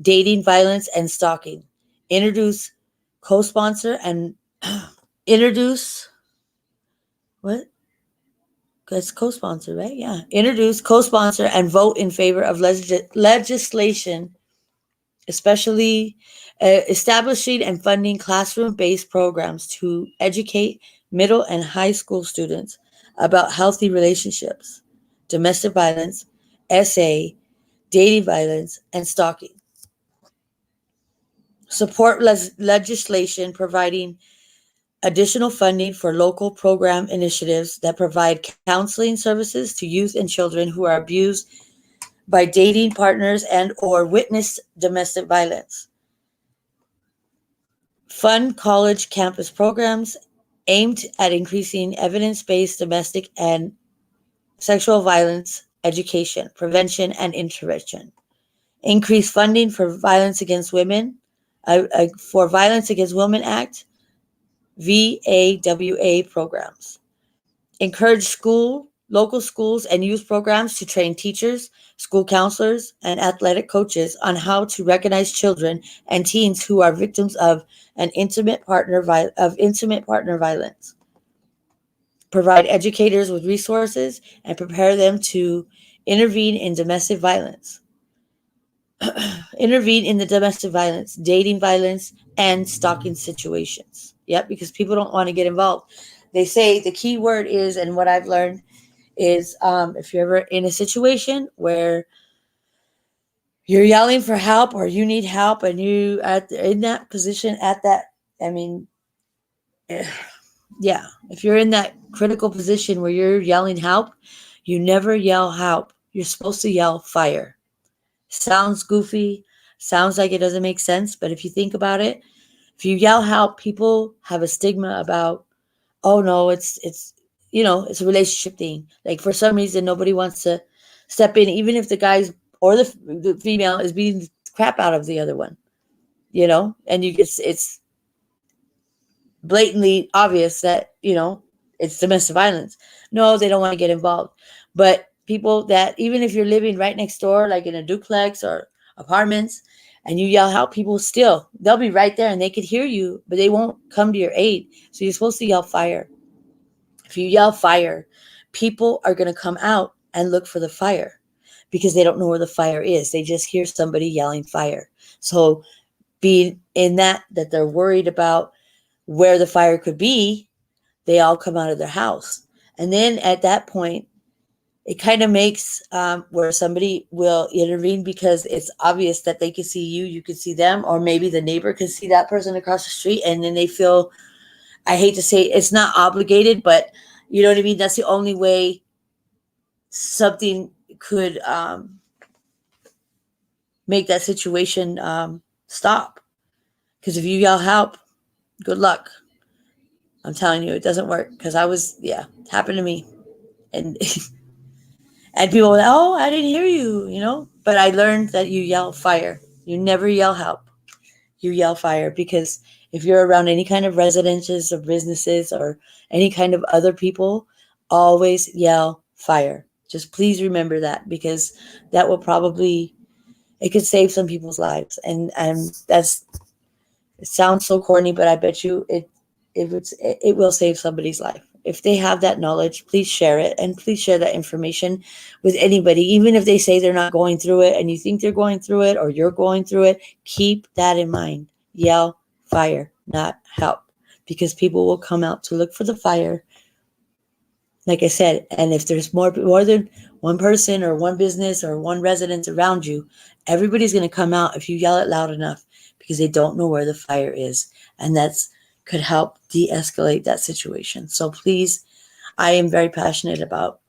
dating violence and stalking. Introduce co-sponsor and what? That's co-sponsor, right? Yeah. Introduce, co-sponsor, and vote in favor of legislation, especially establishing and funding classroom-based programs to educate middle and high school students about healthy relationships, domestic violence, SA, dating violence, and stalking. Support legislation providing additional funding for local program initiatives that provide counseling services to youth and children who are abused by dating partners and or witnessed domestic violence. Fund college campus programs aimed at increasing evidence-based domestic and sexual violence education, prevention, and intervention. Increase funding for Violence Against Women, for Violence Against Women Act, VAWA programs. Encourage local schools and youth programs to train teachers, school counselors, and athletic coaches on how to recognize children and teens who are victims of intimate partner violence. Provide educators with resources and prepare them to intervene in domestic violence. Intervene in the domestic violence, dating violence, and stalking situations. Yep, because people don't want to get involved. They say the key word is, and what I've learned is, if you're ever in a situation where you're yelling for help or you need help and you in that position yeah, if you're in that critical position where you're yelling help, you never yell help. You're supposed to yell fire. Sounds goofy, sounds like it doesn't make sense, but if you think about it, if you yell help, people have a stigma about, oh no, it's it's a relationship thing. Like for some reason, nobody wants to step in, even if the guys or the female is beating the crap out of the other one, and it's blatantly obvious that it's domestic violence. No, they don't want to get involved, but people that, even if you're living right next door, like in a duplex or apartments, and you yell help, people they'll be right there and they could hear you, but they won't come to your aid. So you're supposed to yell fire. If you yell fire, people are going to come out and look for the fire because they don't know where the fire is. They just hear somebody yelling fire. So being in that they're worried about where the fire could be, they all come out of their house. And then at that point, it kind of makes where somebody will intervene because it's obvious that they can see you, you can see them, or maybe the neighbor can see that person across the street, and then they feel, I hate to say it's not obligated, but you know what I mean? That's the only way something could make that situation stop. Because if you yell help, good luck. I'm telling you, it doesn't work. Because it happened to me. And and people were like, oh, I didn't hear you, you know? But I learned that you yell fire. You never yell help. You yell fire, because if you're around any kind of residences or businesses or any kind of other people, always yell fire. Just please remember that, because that will probably, it could save some people's lives. And that's, it sounds so corny, but I bet you it will save somebody's life. If they have that knowledge, please share it, and please share that information with anybody. Even if they say they're not going through it and you think they're going through it or you're going through it, keep that in mind. Yell fire, not help, because people will come out to look for the fire. Like I said, and if there's more than one person or one business or one resident around you, everybody's going to come out if you yell it loud enough, because they don't know where the fire is. And that's could help de-escalate that situation. So please, I am very passionate about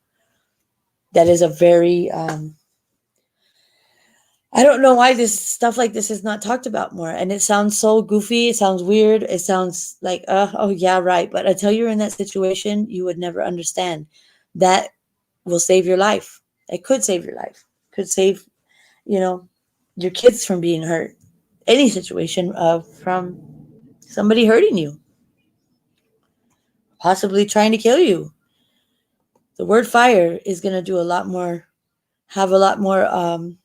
that. Is a very I don't know why this stuff like this is not talked about more. And it sounds so goofy, it sounds weird, it sounds like oh yeah, right. But until you're in that situation, you would never understand. That will save your life. It could save your life. Could save, your kids from being hurt. Any situation from somebody hurting you, possibly trying to kill you. The word fire is going to do have a lot more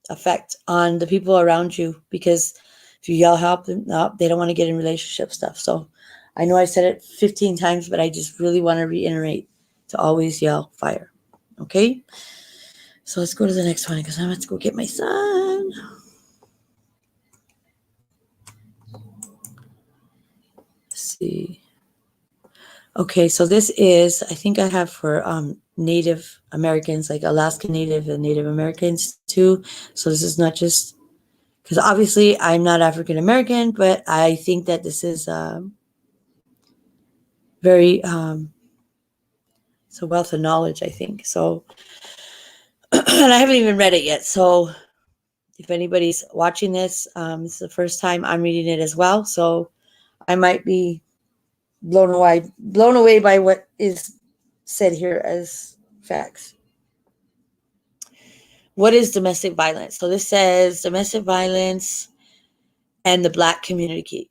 effect on the people around you, because if you yell help, no, they don't want to get in relationship stuff. So I know I said it 15 times, but I just really want to reiterate to always yell fire. Okay? So let's go to the next one, because I'm going to go get my son. Let's see. Okay, so this is, I think I have for Native Americans, like Alaska Native and Native Americans too. So this is not just, because obviously I'm not African American, but I think that this is very, it's a wealth of knowledge, I think. So, and I haven't even read it yet. So if anybody's watching this, this is the first time I'm reading it as well. So I might be blown away by what is said here as facts. What is domestic violence? So this says domestic violence and the Black community.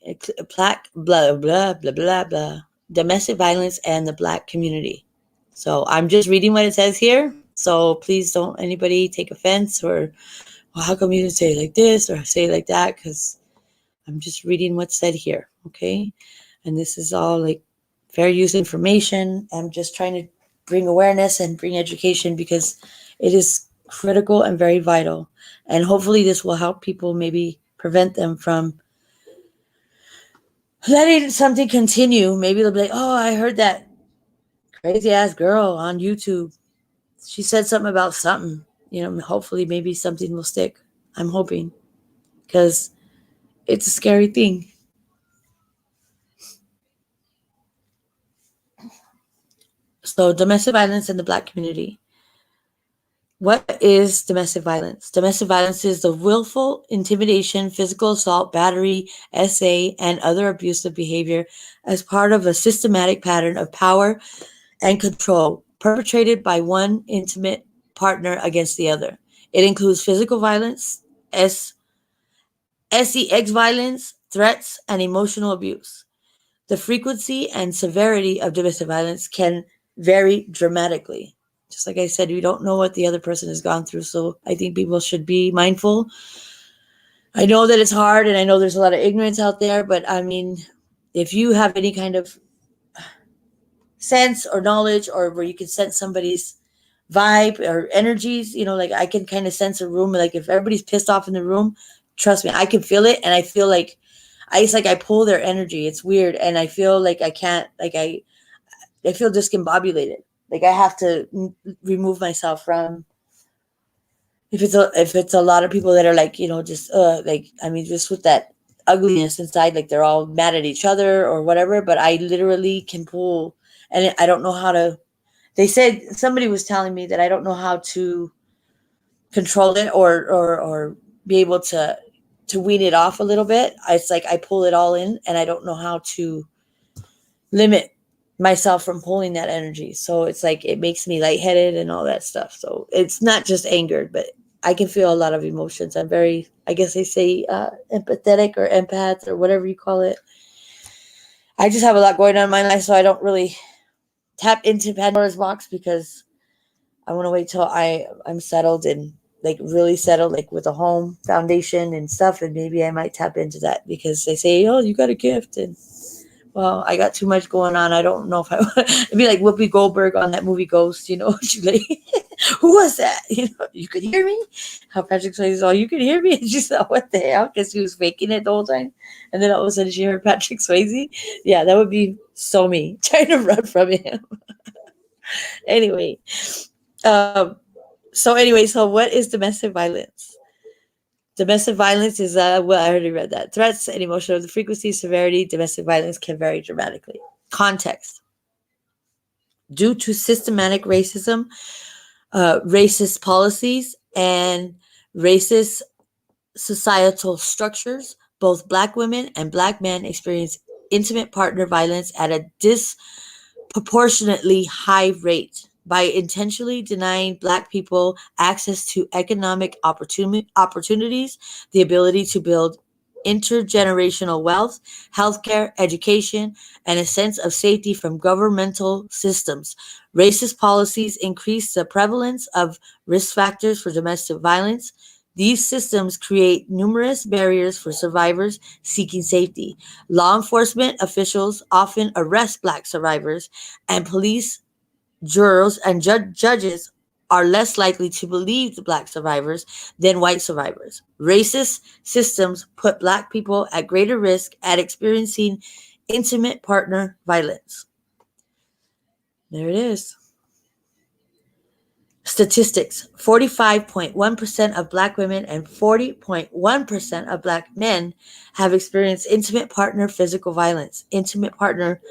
Black, blah, blah, blah, blah, blah. Domestic violence and the Black community. So I'm just reading what it says here. So please don't anybody take offense or, well, how come you didn't say it like this or say it like that? Because I'm just reading what's said here. Okay. And this is all like fair use information. I'm just trying to bring awareness and bring education, because it is critical and very vital. And hopefully this will help people, maybe prevent them from letting something continue. Maybe they'll be like, oh, I heard that crazy ass girl on YouTube. She said something about something. Hopefully maybe something will stick. I'm hoping, because it's a scary thing. So domestic violence in the Black community. What is domestic violence? Domestic violence is the willful intimidation, physical assault, battery, SA, and other abusive behavior as part of a systematic pattern of power and control perpetrated by one intimate partner against the other. It includes physical violence, sex violence, threats, and emotional abuse. The frequency and severity of domestic violence can vary dramatically. Just like I said, you don't know what the other person has gone through. So I think people should be mindful. I know that it's hard, and I know there's a lot of ignorance out there, but I mean, if you have any kind of sense or knowledge, or where you can sense somebody's vibe or energies, like I can kind of sense a room. Like if everybody's pissed off in the room, trust me, I can feel it. And I feel like it's like I pull their energy. It's weird. And I feel like I can't, like I feel discombobulated. Like I have to remove myself from, if it's a lot of people that are like, just like, I mean, just with that ugliness inside, like they're all mad at each other or whatever, but I literally can pull, and I don't know how to. They said, somebody was telling me that I don't know how to control it or be able to wean it off a little bit. It's like I pull it all in, and I don't know how to limit myself from pulling that energy. So it's like it makes me lightheaded and all that stuff. So it's not just anger, but I can feel a lot of emotions. I'm very, I guess they say, empathetic or empath or whatever you call it. I just have a lot going on in my life, so I don't really tap into Pandora's box, because I want to wait till I'm settled and like really settled, like with a home foundation and stuff, and maybe I might tap into that, because they say, oh, you got a gift, and well, I got too much going on. I don't know if I want. It'd be like Whoopi Goldberg on that movie Ghost, She's like, who was that? You could hear me? How Patrick Swayze, oh, you could hear me? And she thought, what the hell? Because she was faking it the whole time. And then all of a sudden she heard Patrick Swayze. Yeah, that would be so me, trying to run from him. Anyway. So what is domestic violence? Domestic violence is, well, I already read that. Threats and emotional, the frequency, severity, domestic violence can vary dramatically. Context. Due to systematic racism, racist policies, and racist societal structures, both Black women and Black men experience intimate partner violence at a disproportionately high rate. By intentionally denying Black people access to economic opportunities, the ability to build intergenerational wealth, healthcare, education, and a sense of safety from governmental systems, racist policies increase the prevalence of risk factors for domestic violence. These systems create numerous barriers for survivors seeking safety. Law enforcement officials often arrest Black survivors, and police, jurors, and judges are less likely to believe the Black survivors than white survivors. Racist systems put Black people at greater risk at experiencing intimate partner violence. There it is. Statistics. 45.1% of Black women and 40.1% of Black men have experienced intimate partner physical violence, intimate partner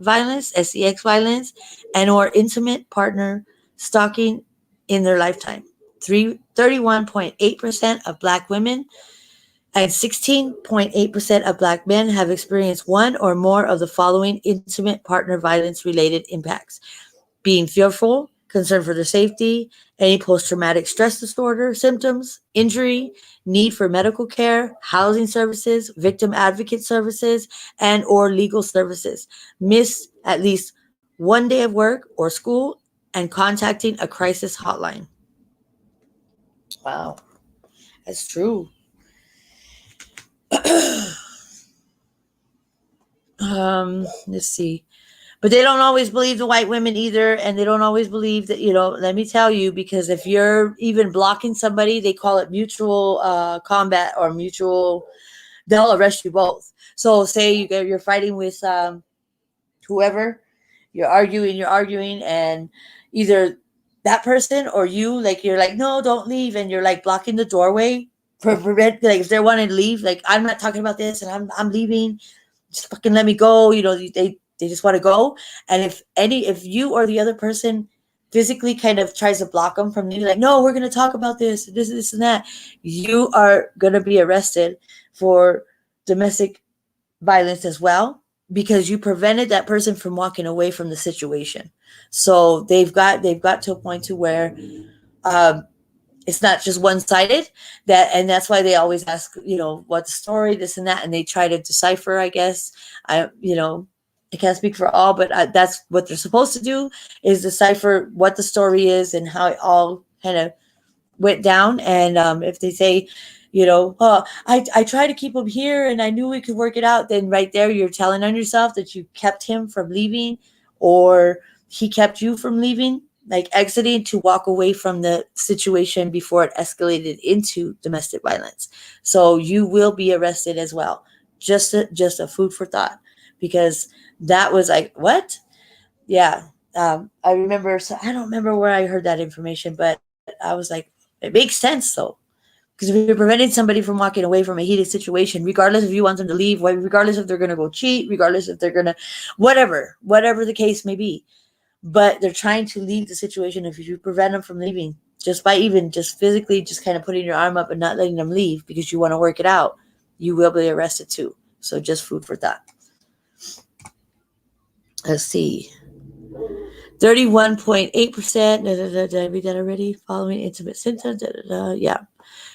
violence, sex violence, and or intimate partner stalking in their lifetime. 31.8% of Black women and 16.8% of Black men have experienced one or more of the following intimate partner violence related impacts: being fearful, concern for their safety, any post-traumatic stress disorder symptoms, injury, need for medical care, housing services, victim advocate services, and or legal services, miss at least one day of work or school, and contacting a crisis hotline. Wow, that's true. Let's see. But they don't always believe the white women either, and they don't always believe that, let me tell you, because if you're even blocking somebody, they call it mutual combat or mutual, they'll arrest you both. So say you're fighting with whoever, you're arguing, and either that person or you, like, you're like, no, don't leave, and you're like blocking the doorway for prevent, like, if they're wanting to leave, like, I'm not talking about this, and I'm leaving, just fucking let me go, they just want to go. And if you or the other person physically kind of tries to block them from leaving, like, no, we're going to talk about this and that, you are going to be arrested for domestic violence as well, because you prevented that person from walking away from the situation. So they've got to a point to where it's not just one-sided, and that's why they always ask, what's the story, this and that, and they try to decipher, I guess. I can't speak for all, but that's what they're supposed to do, is decipher what the story is and how it all kind of went down. And if they say, oh, I tried to keep him here and I knew we could work it out, then right there you're telling on yourself that you kept him from leaving, or he kept you from leaving, like exiting to walk away from the situation before it escalated into domestic violence. So you will be arrested as well. Just a food for thought, because that was like, what? yeah, I remember. So I don't remember where I heard that information, but I was like, it makes sense though. Because if you're preventing somebody from walking away from a heated situation, regardless if you want them to leave, regardless if they're going to go cheat, regardless if they're going to, whatever the case may be, but they're trying to leave the situation. If you prevent them from leaving, just by even just physically, just kind of putting your arm up and not letting them leave because you want to work it out, you will be arrested too. So just food for thought. Let's see. 31.8%. Did I read that already? Following intimate symptoms. Yeah.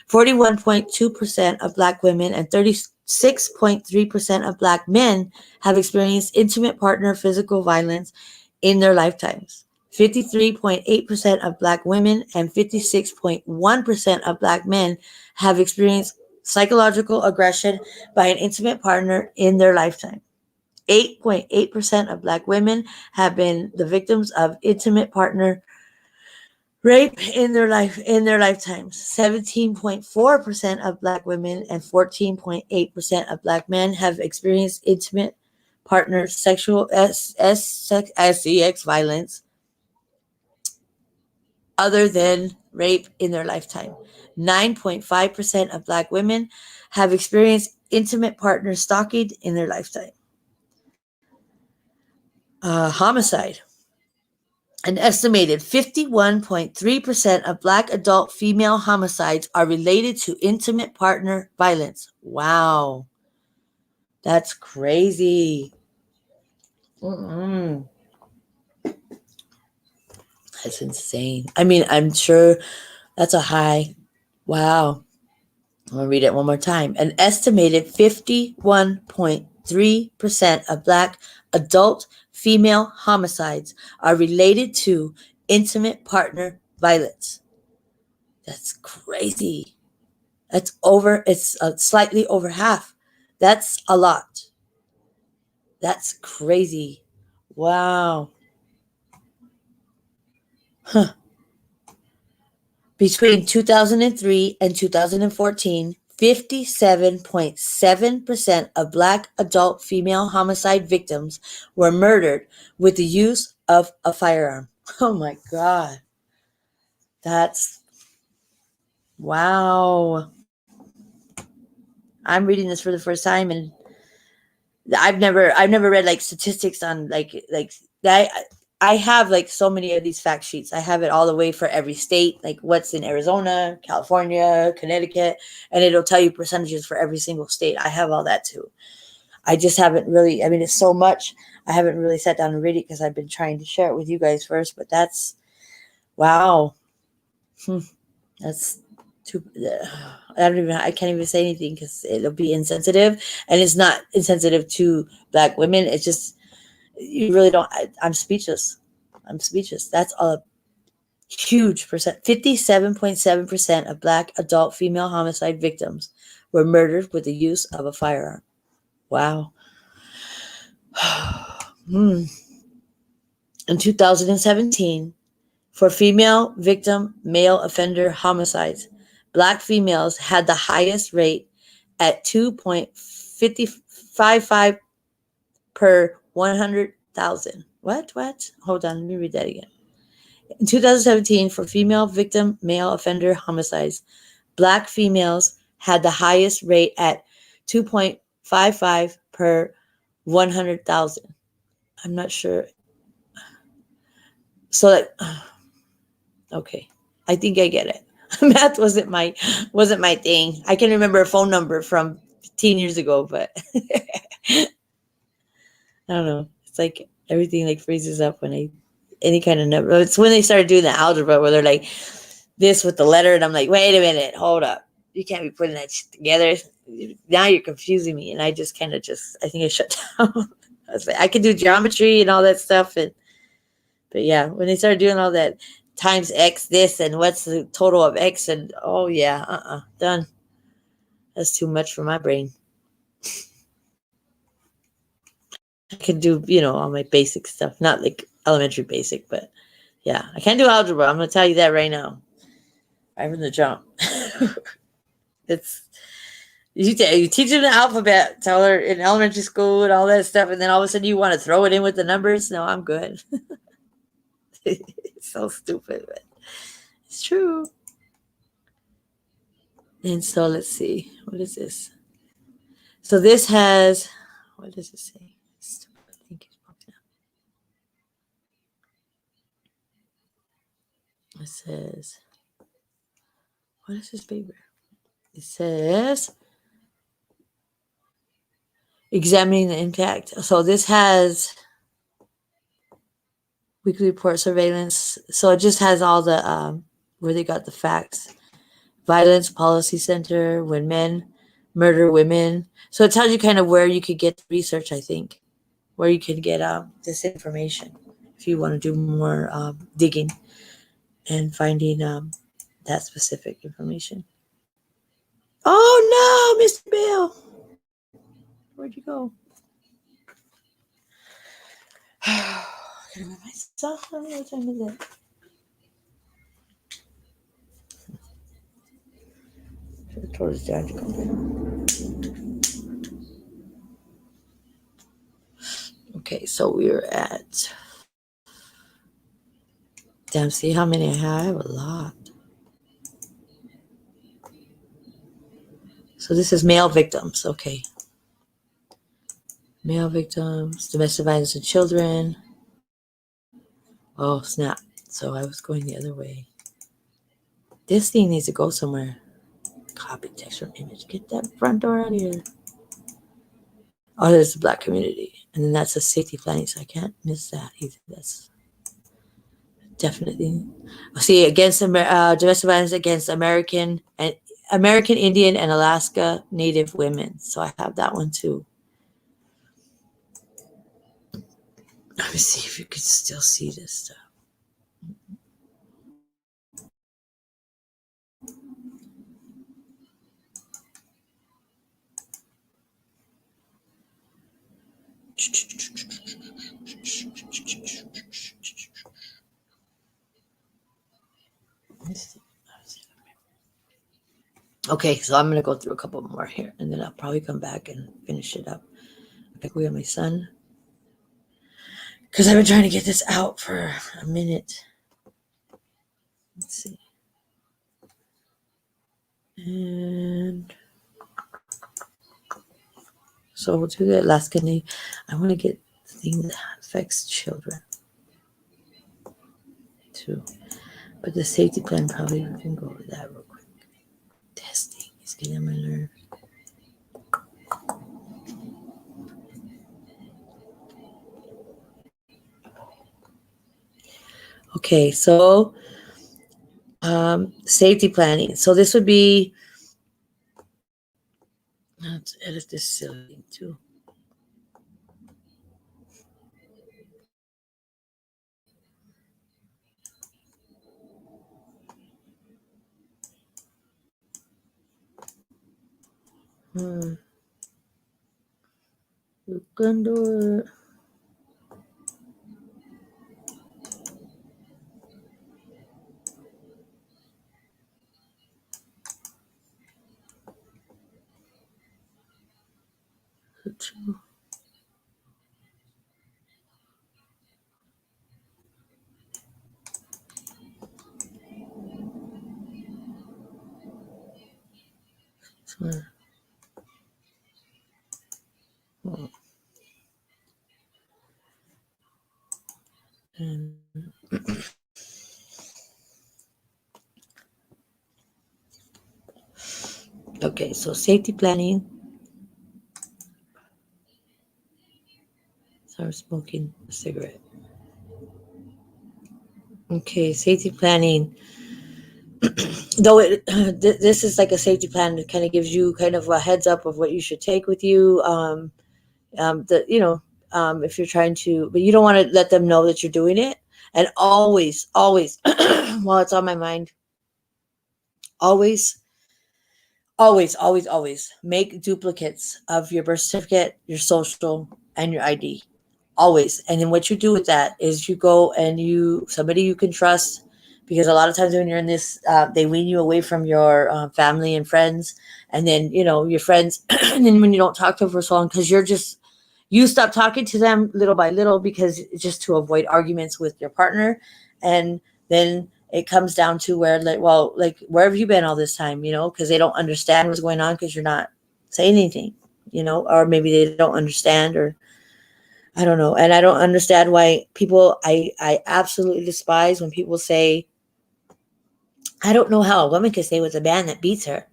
41.2% of Black women and 36.3% of Black men have experienced intimate partner physical violence in their lifetimes. 53.8% of Black women and 56.1% of Black men have experienced psychological aggression by an intimate partner in their lifetime. 8.8% of Black women have been the victims of intimate partner rape in their lifetimes. 17.4% of Black women and 14.8% of Black men have experienced intimate partner sexual sex violence other than rape in their lifetime. 9.5% of Black women have experienced intimate partner stalking in their lifetime. Homicide. An estimated 51.3% of Black adult female homicides are related to intimate partner violence. Wow. That's crazy. Mm-mm. That's insane. I mean, I'm sure that's a high. Wow. I'm going to read it one more time. An estimated 51.3% of Black adult female homicides are related to intimate partner violence. That's crazy. It's slightly over half. That's a lot. That's crazy. Wow. Huh. Between 2003 and 2014, 57.7% of Black adult female homicide victims were murdered with the use of a firearm. Oh my God. That's wow. I'm reading this for the first time, and I've never read like statistics on like that. I have like so many of these fact sheets. I have it all the way for every state, like what's in Arizona, California, Connecticut, and it'll tell you percentages for every single state. I have all that too. I just haven't really, I mean, it's so much. I haven't really sat down and read it because I've been trying to share it with you guys first, but that's, wow. That's too, I can't even say anything because it'll be insensitive, and it's not insensitive to Black women. It's just, you really don't, I'm speechless. That's a huge percent. 57.7% of Black adult female homicide victims were murdered with the use of a firearm. Wow. In 2017, for female victim male offender homicides, Black females had the highest rate at 2.55 per 100,000. What? Hold on, let me read that again. In 2017, for female victim male offender homicides, Black females had the highest rate at 2.55 per 100,000. I'm not sure. So that, okay, I think I get it. Math wasn't my thing. I can remember a phone number from 15 years ago, but I don't know. It's like everything like freezes up when any kind of number. It's when they started doing the algebra where they're like this with the letter, and I'm like, wait a minute, hold up. You can't be putting that shit together. Now you're confusing me. And I just kind of I think I shut down. I was like, I can do geometry and all that stuff. But yeah, when they started doing all that times X this and what's the total of X, and oh yeah, done. That's too much for my brain. I can do, all my basic stuff, not like elementary basic, but yeah, I can't do algebra. I'm going to tell you that right now. Right from the jump. You teach them the alphabet, tell her in elementary school and all that stuff, and then all of a sudden you want to throw it in with the numbers. No, I'm good. It's so stupid, but it's true. And so let's see, what is this? So this has, what does it say? Stupid thing keeps popping up. It says, what is this paper? It says examining the impact. So this has weekly report surveillance. So it just has all the where they got the facts. Violence Policy Center, when men murder women. So it tells you kind of where you could get research, I think, where you could get this information if you want to do more digging and finding that specific information. Oh no, Mr. Bill. Where'd you go? Can I move myself? What time is it? Should have told his dad to come in. Okay, so we're at. Damn, see how many I have? I have a lot. So this is male victims. Okay. Male victims, domestic violence and children. Oh, snap. So I was going the other way. This thing needs to go somewhere. Copy text from image. Get that front door out of here. Oh, there's the Black community. And then that's a safety planning, so I can't miss that either. That's definitely. See, against domestic violence against American Indian and Alaska Native women. So I have that one too. Let me see if you can still see this stuff. Okay, so I'm going to go through a couple more here, and then I'll probably come back and finish it up. Okay, we have my son. Because I've been trying to get this out for a minute. Let's see. And so we'll do the Alaska Native. I want to get the thing that affects children too. But the safety plan, probably we can go over that real quick. Testing is getting on my nerves. Okay, so safety planning. So this would be, let's edit this silly thing too. You can do it. Okay, so safety planning. Start smoking a cigarette. Okay, safety planning. Though this is like a safety plan that kind of gives you kind of a heads up of what you should take with you. If you're trying to, but you don't want to let them know that you're doing it. And always, while it's on my mind, always make duplicates of your birth certificate, your social, and your ID. Always. And then what you do with that is you go and somebody you can trust, because a lot of times when you're in this, they wean you away from your family and friends, and then your friends, and then when you don't talk to them for so long, because you stop talking to them little by little because just to avoid arguments with your partner, and then it comes down to where like where have you been all this time? Because they don't understand what's going on because you're not saying anything, or maybe they don't understand, or I don't know. And I don't understand why I absolutely despise when people say, I don't know how a woman could stay with a man that beats her.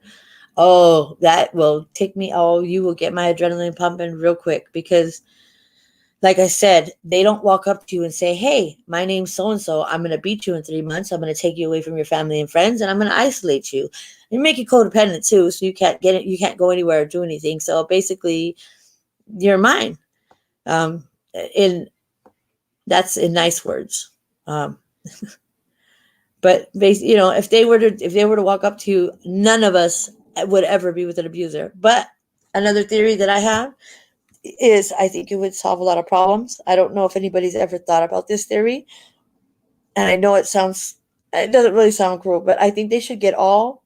Oh, that will take me. Oh, you will get my adrenaline pumping real quick because, like I said, they don't walk up to you and say, hey, my name's so-and-so. I'm going to beat you in 3 months. I'm going to take you away from your family and friends, and I'm going to isolate you and make you codependent too. So you can't get it. You can't go anywhere or do anything. So basically you're mine. That's in nice words. But if they were to walk up to you, none of us would ever be with an abuser. But another theory that I have is I think it would solve a lot of problems. I don't know if anybody's ever thought about this theory. And I know it doesn't really sound cruel, but I think they should get all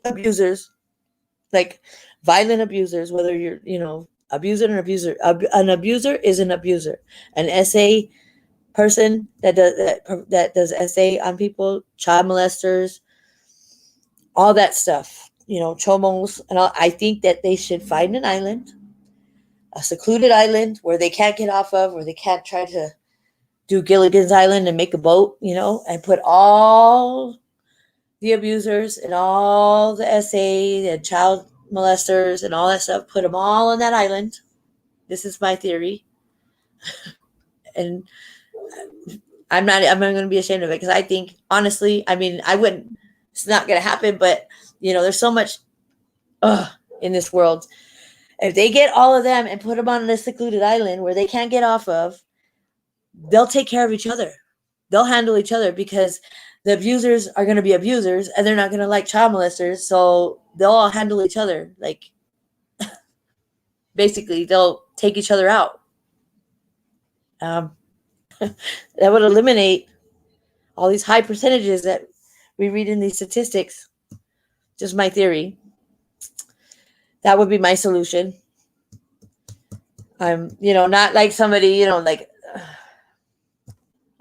abusers, like violent abusers, whether you're, abuser and abuser. An abuser is an abuser. An SA person that does SA on people, child molesters, all that stuff, chomos and all. I think that they should find an island, a secluded island where they can't get off of, where they can't try to do Gilligan's Island and make a boat, and put all the abusers and all the SA and child molesters and all that stuff, put them all on that island. This is my theory. And I'm not going to be ashamed of it because I think, honestly, I wouldn't, it's not going to happen, but there's so much in this world. If they get all of them and put them on a secluded island where they can't get off of, they'll take care of each other. They'll handle each other because the abusers are going to be abusers and they're not going to like child molesters. So they'll all handle each other. Like, basically, they'll take each other out. That would eliminate all these high percentages that we read in these statistics. Just my theory. That would be my solution. I'm, not like somebody, like,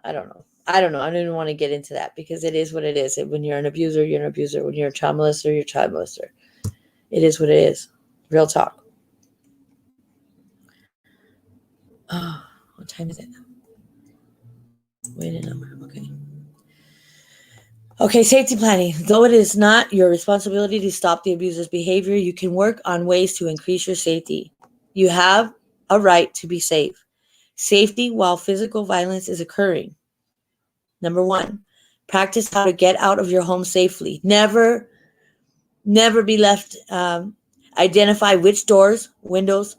I don't know. I don't even want to get into that because it is what it is. When you're an abuser, you're an abuser. When you're a child molester, you're a child molester. It is what it is. Real talk. Oh, what time is it? Wait a number. Okay. Okay, safety planning. Though it is not your responsibility to stop the abuser's behavior, you can work on ways to increase your safety. You have a right to be safe. Safety while physical violence is occurring. Number 1, practice how to get out of your home safely. Never be left. Identify which doors, windows,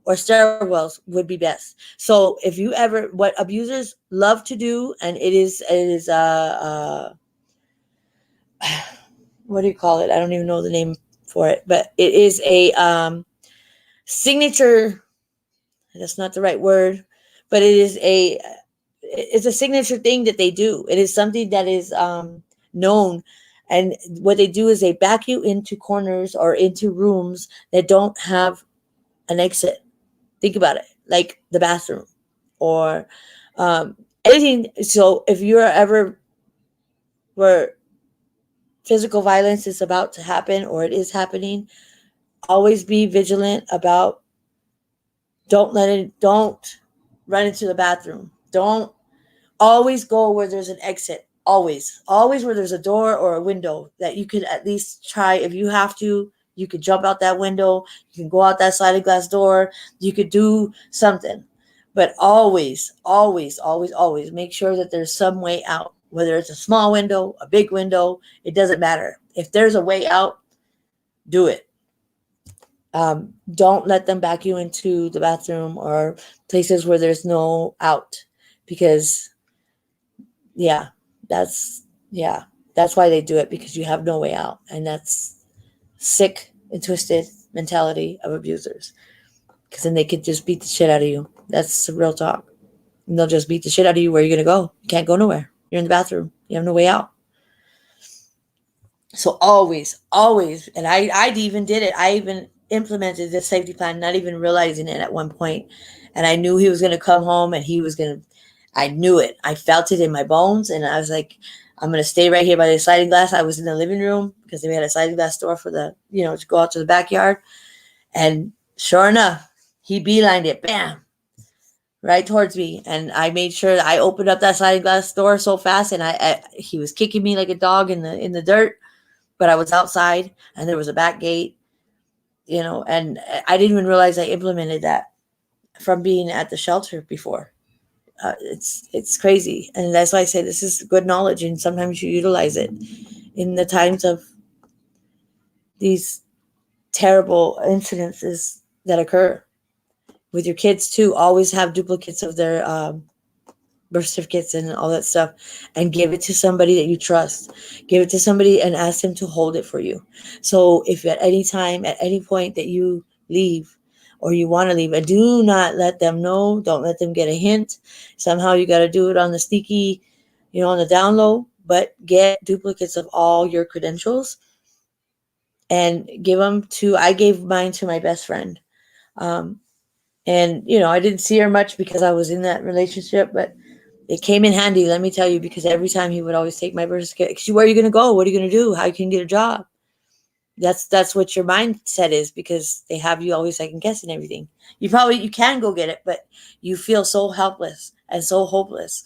or stairwells would be best. So if you what abusers love to do, and it is what do you call it? I don't even know the name for it, but it is a signature. That's not the right word, but it's a signature thing that they do. It is something that is known. And what they do is they back you into corners or into rooms that don't have an exit. Think about it, like the bathroom or anything. So if you're ever where physical violence is about to happen or it is happening, always be vigilant about don't run into the bathroom. Don't always go where there's an exit. Always where there's a door or a window that you could at least try. If you have to, you could jump out that window. You can go out that sliding glass door. You could do something. But always make sure that there's some way out. Whether it's a small window, a big window, it doesn't matter. If there's a way out, do it. Don't let them back you into the bathroom or places where there's no out. Because, that's why they do it, because you have no way out. And that's sick and twisted mentality of abusers. Because then they could just beat the shit out of you. That's the real talk. And they'll just beat the shit out of you. Where are you going to go? You can't go nowhere. You're in the bathroom. You have no way out. So always, and I even did it. I even implemented the safety plan, not even realizing it at one point. And I knew he was going to come home, and he was going to. I knew it. I felt it in my bones, and I was like, I'm going to stay right here by the sliding glass. I was in the living room because we had a sliding glass door for the, to go out to the backyard. And sure enough, he beelined it, bam, right towards me. And I made sure I opened up that sliding glass door so fast, and he was kicking me like a dog in the dirt, but I was outside and there was a back gate, and I didn't even realize I implemented that from being at the shelter before. It's crazy, and that's why I say this is good knowledge, and sometimes you utilize it in the times of these terrible incidences that occur with your kids too. Always have duplicates of their birth certificates and all that stuff, and give it to somebody that you trust. Give it to somebody and ask them to hold it for you. So if at any time, at any point that you leave or you want to leave, and do not let them know, don't let them get a hint. Somehow you got to do it on the sneaky, on the down low, but get duplicates of all your credentials and give them to, I gave mine to my best friend. And I didn't see her much because I was in that relationship, but it came in handy, let me tell you, because every time he would always take my birth certificate. Where are you going to go? What are you going to do? How you can get a job? That's what your mindset is, because they have you always second guessing everything. You can go get it, but you feel so helpless and so hopeless.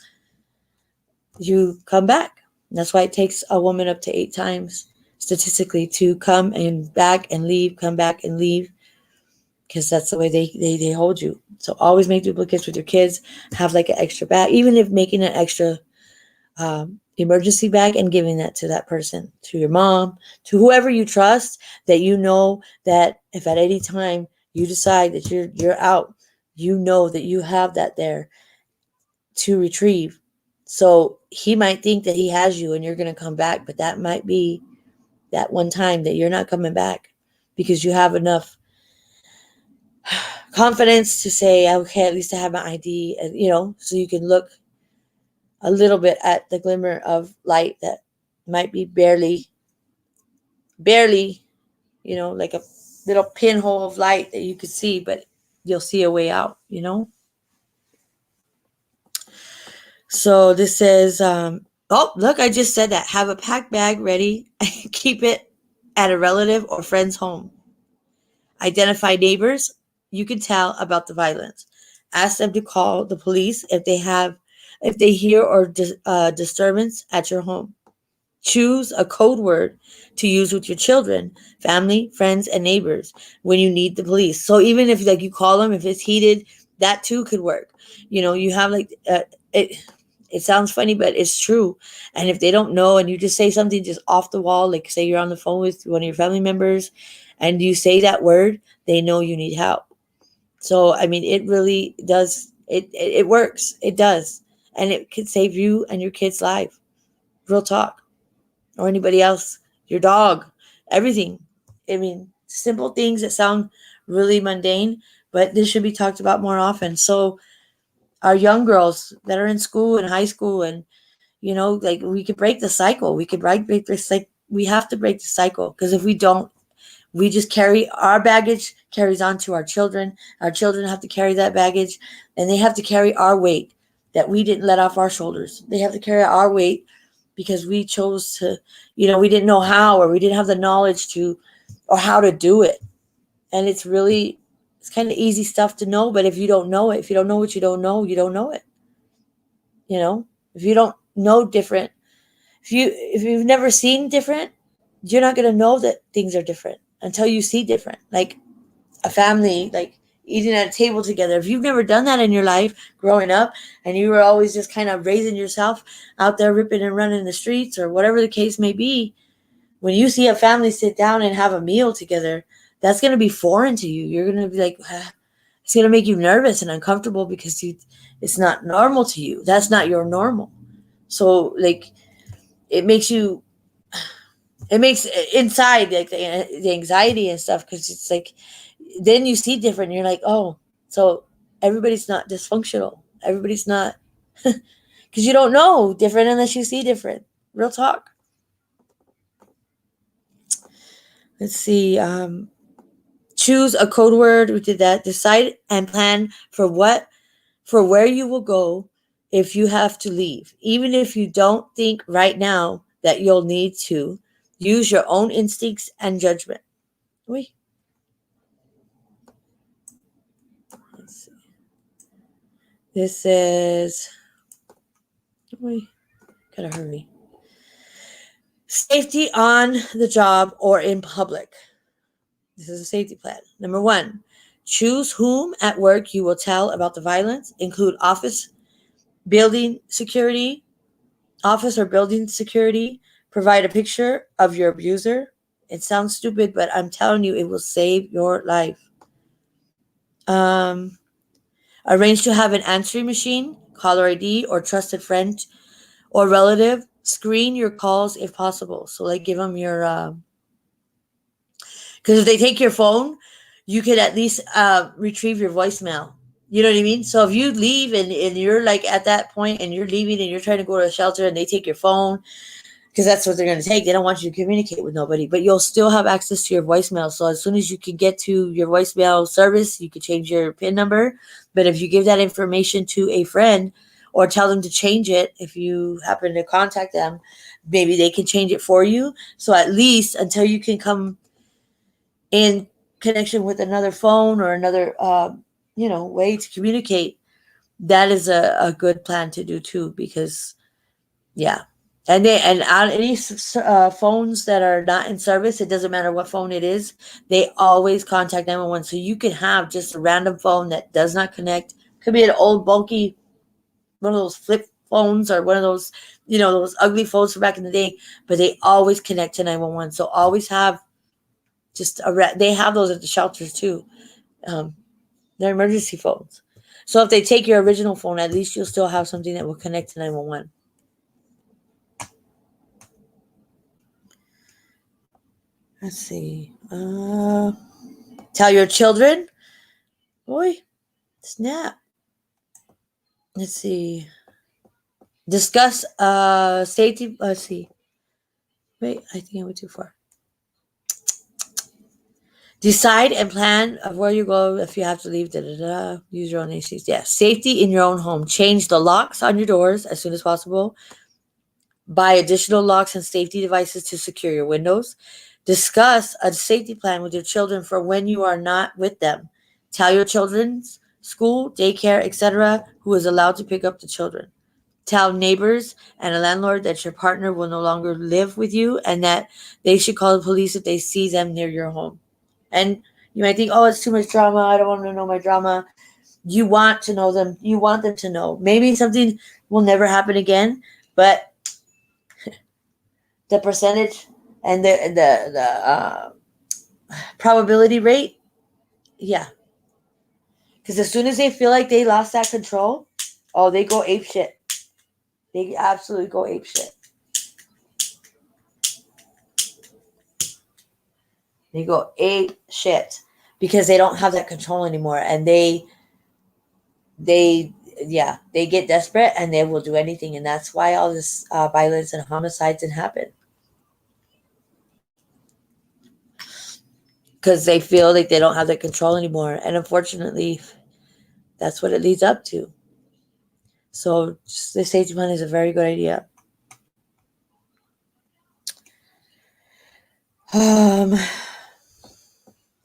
You come back. That's why it takes a woman up to 8 times statistically to come and back and leave, come back and leave, because that's the way they hold you. So always make duplicates with your kids. Have like an extra bag, even if making an extra emergency bag and giving that to that person, to your mom, to whoever you trust, that that if at any time you decide that you're out, that you have that there to retrieve. So he might think that he has you and you're going to come back, but that might be that one time that you're not coming back, because you have enough confidence to say, okay, at least I have my ID, and so you can look a little bit at the glimmer of light that might be barely, like a little pinhole of light that you could see, but you'll see a way out. So this says, oh, look, I just said that. Have a packed bag ready. Keep it at a relative or friend's home. Identify neighbors you can tell about the violence. Ask them to call the police if they hear or disturbance at your home. Choose a code word to use with your children, family, friends, and neighbors when you need the police. So even if you call them, if it's heated, that too could work. You have it. It sounds funny, but it's true. And if they don't know, and you just say something just off the wall, like say you're on the phone with one of your family members, and you say that word, they know you need help. So I mean, it really does. It works. It does, and it could save you and your kid's life. Real talk. Or anybody else, your dog, everything. I mean, simple things that sound really mundane, but this should be talked about more often. So our young girls that are in school and high school, and we could break the cycle. We could break this, like, we have to break the cycle, because if we don't, we just carry our baggage, carries on to our children. Our children have to carry that baggage, and they have to carry our weight that we didn't let off our shoulders. They have to carry our weight because we chose to, we didn't know how, or we didn't have the knowledge to, or how to do it. And it's kind of easy stuff to know, but if you don't know it, if you don't know what you don't know it. If you don't know different, if you've never seen different, you're not going to know that things are different until you see different. Like a family, like eating at a table together. If you've never done that in your life growing up, and you were always just kind of raising yourself out there ripping and running the streets, or whatever the case may be, when you see a family sit down and have a meal together, that's going to be foreign to you. You're going to be like, it's going to make you nervous and uncomfortable, because it's not normal to you. That's not your normal. So like, it makes inside, like, the anxiety and stuff, because it's like, then you see different, and you're like, oh, so everybody's not dysfunctional. Everybody's not, because you don't know different unless you see different. Real talk. Let's see. Choose a code word. We did that. Decide and plan for where you will go if you have to leave. Even if you don't think right now that you'll need to, use your own instincts and judgment. Wait. Let's see. This is. Wait. Gotta hurry. Safety on the job or in public. This is a safety plan. Number 1, choose whom at work you will tell about the violence. Include office or building security. Provide a picture of your abuser. It sounds stupid, but I'm telling you, it will save your life. Arrange to have an answering machine, caller ID, or trusted friend or relative. Screen your calls if possible. So, like, give them your because if they take your phone, you could at least retrieve your voicemail. You know what I mean? So if you leave and you're like at that point and you're leaving and you're trying to go to a shelter and they take your phone, because that's what they're going to take. They don't want you to communicate with nobody, but you'll still have access to your voicemail. So as soon as you can get to your voicemail service, you can change your PIN number. But if you give that information to a friend or tell them to change it, if you happen to contact them, maybe they can change it for you. So at least until you can come in connection with another phone or another, way to communicate, that is a good plan to do too, because yeah. And on any phones that are not in service, it doesn't matter what phone it is, they always contact 911. So you can have just a random phone that does not connect. Could be an old bulky, one of those flip phones or one of those, those ugly phones from back in the day, but they always connect to 911. So always have they have those at the shelters too. They're emergency phones. So if they take your original phone, at least you'll still have something that will connect to 911. Let's see. Tell your children. Boy, snap. Let's see. Discuss safety. Let's see. Wait, I think I went too far. Decide and plan of where you go if you have to leave. Use your own instincts. Yeah. Safety in your own home. Change the locks on your doors as soon as possible. Buy additional locks and safety devices to secure your windows. Discuss a safety plan with your children for when you are not with them. Tell your children's school, daycare, etc., who is allowed to pick up the children. Tell neighbors and a landlord that your partner will no longer live with you and that they should call the police if they see them near your home. And you might think, oh, it's too much drama. I don't want them to know my drama. You want to know them. You want them to know. Maybe something will never happen again, but the percentage and the probability rate, yeah. Because as soon as they feel like they lost that control, oh, they go ape shit. They absolutely go ape shit. They go ape shit because they don't have that control anymore, and they get desperate and they will do anything, and that's why all this violence and homicides happen. Because they feel like they don't have that control anymore, and unfortunately, that's what it leads up to. So the safety plan is a very good idea.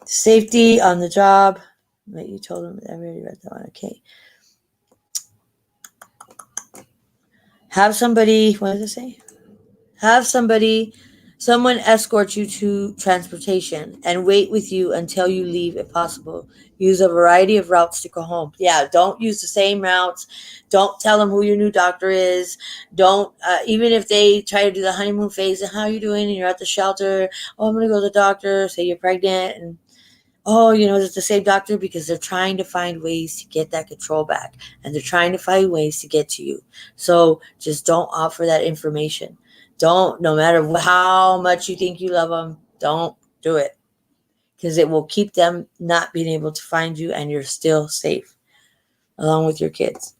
Safety on the job. Wait, you told them. I already read that one. Okay. Have somebody. What does it say? Have someone escort you to transportation and wait with you until you leave if possible. Use a variety of routes to go home. Yeah, don't use the same routes. Don't tell them who your new doctor is. Don't, even if they try to do the honeymoon phase and how you doing and you're at the shelter. Oh, I'm going to go to the doctor. Say you're pregnant and oh, it's the same doctor, because they're trying to find ways to get that control back and they're trying to find ways to get to you. So just don't offer that information. Don't, no matter how much you think you love them, don't do it, because it will keep them not being able to find you and you're still safe along with your kids.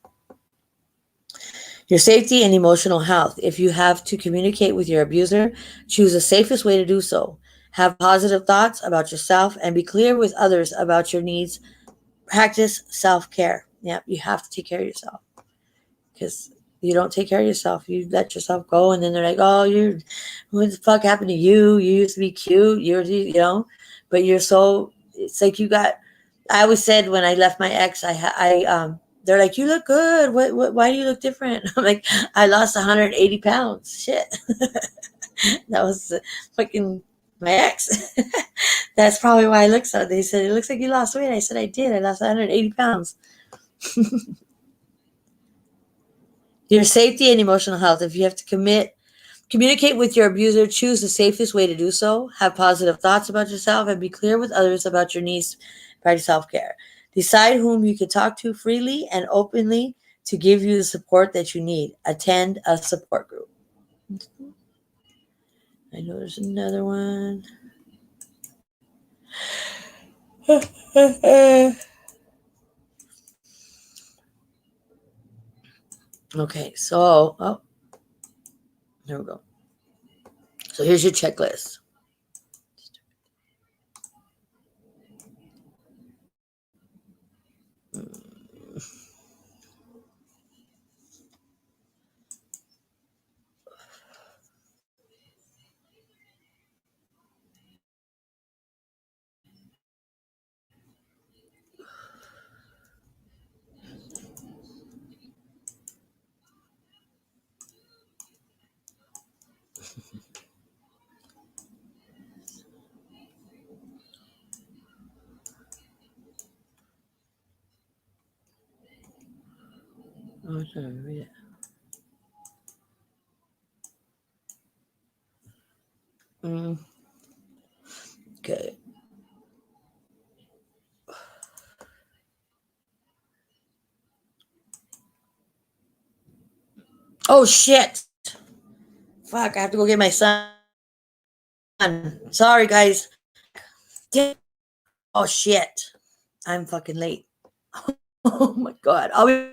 Your safety and emotional health. If you have to communicate with your abuser, choose the safest way to do so. Have positive thoughts about yourself and be clear with others about your needs. Practice self-care. Yep, you have to take care of yourself because you don't take care of yourself. You let yourself go, and then they're like, "Oh, you're what the fuck happened to you? You used to be cute. But you're so. It's like you got." I always said when I left my ex, they're like, "You look good. What? Why do you look different?" I'm like, "I lost 180 pounds. Shit, that was fucking my ex." That's probably why I look so. They said it looks like you lost weight. I said I did. I lost 180 pounds. Your safety and emotional health. If you have to communicate with your abuser, choose the safest way to do so. Have positive thoughts about yourself and be clear with others about your needs. Practice self-care. Decide whom you can talk to freely and openly to give you the support that you need. Attend a support group. I know there's another one. Okay, so there we go. So here's your checklist. Oh, sorry, read it. Okay. Oh shit! Fuck! I have to go get my son. Sorry, guys. Oh shit! I'm fucking late. Oh my god! I'll be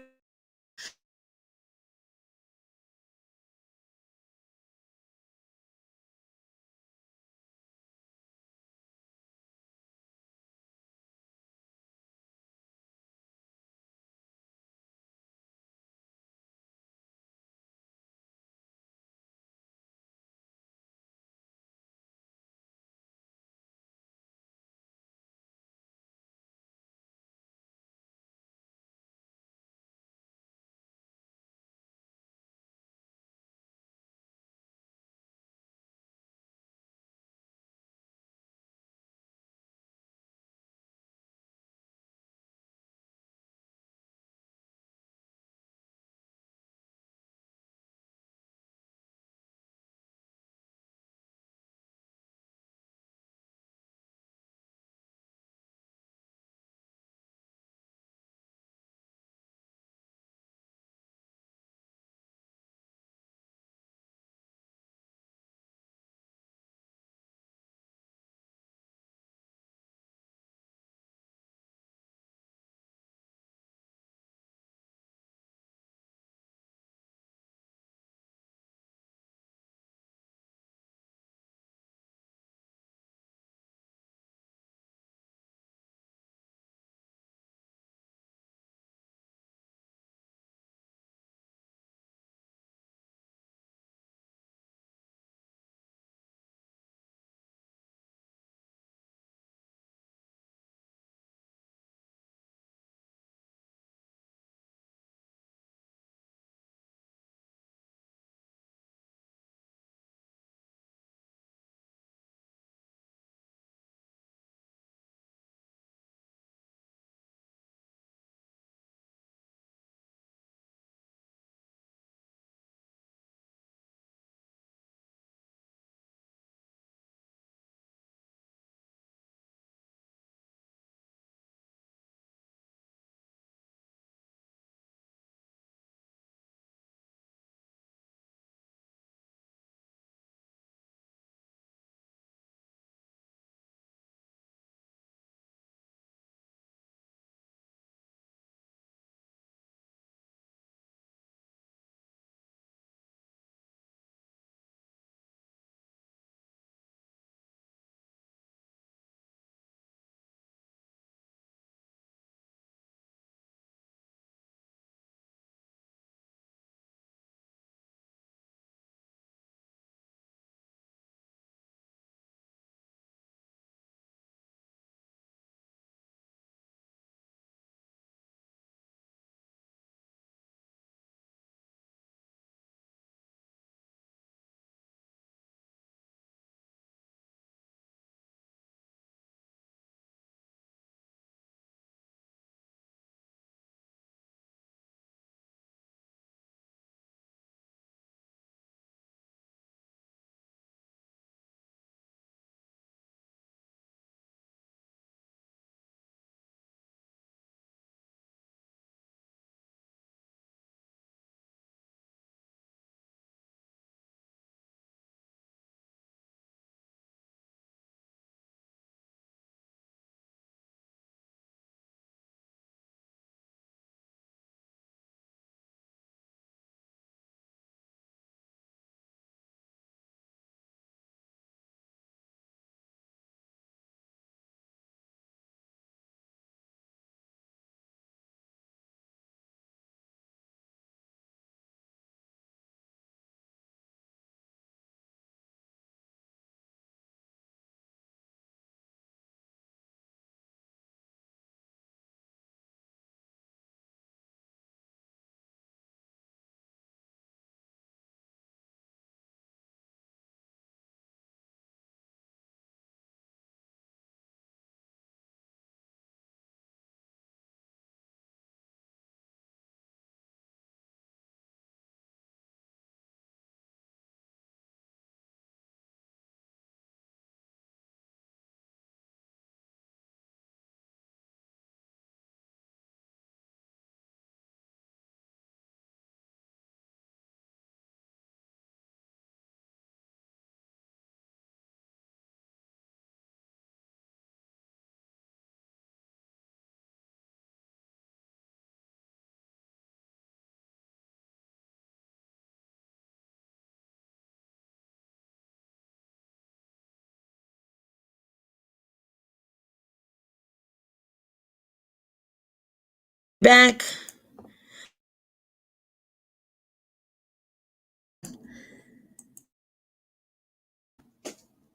Back.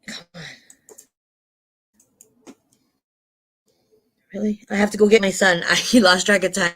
Come on. Really? I have to go get my son. He lost track of time.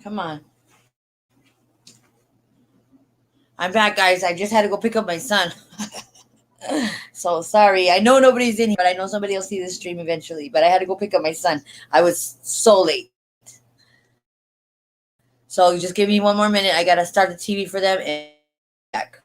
Come on. I'm back, guys. I just had to go pick up my son. So sorry. I know nobody's in here, but I know somebody will see this stream eventually. But I had to go pick up my son. I was so late. So just give me one more minute. I gotta start the TV for them and back.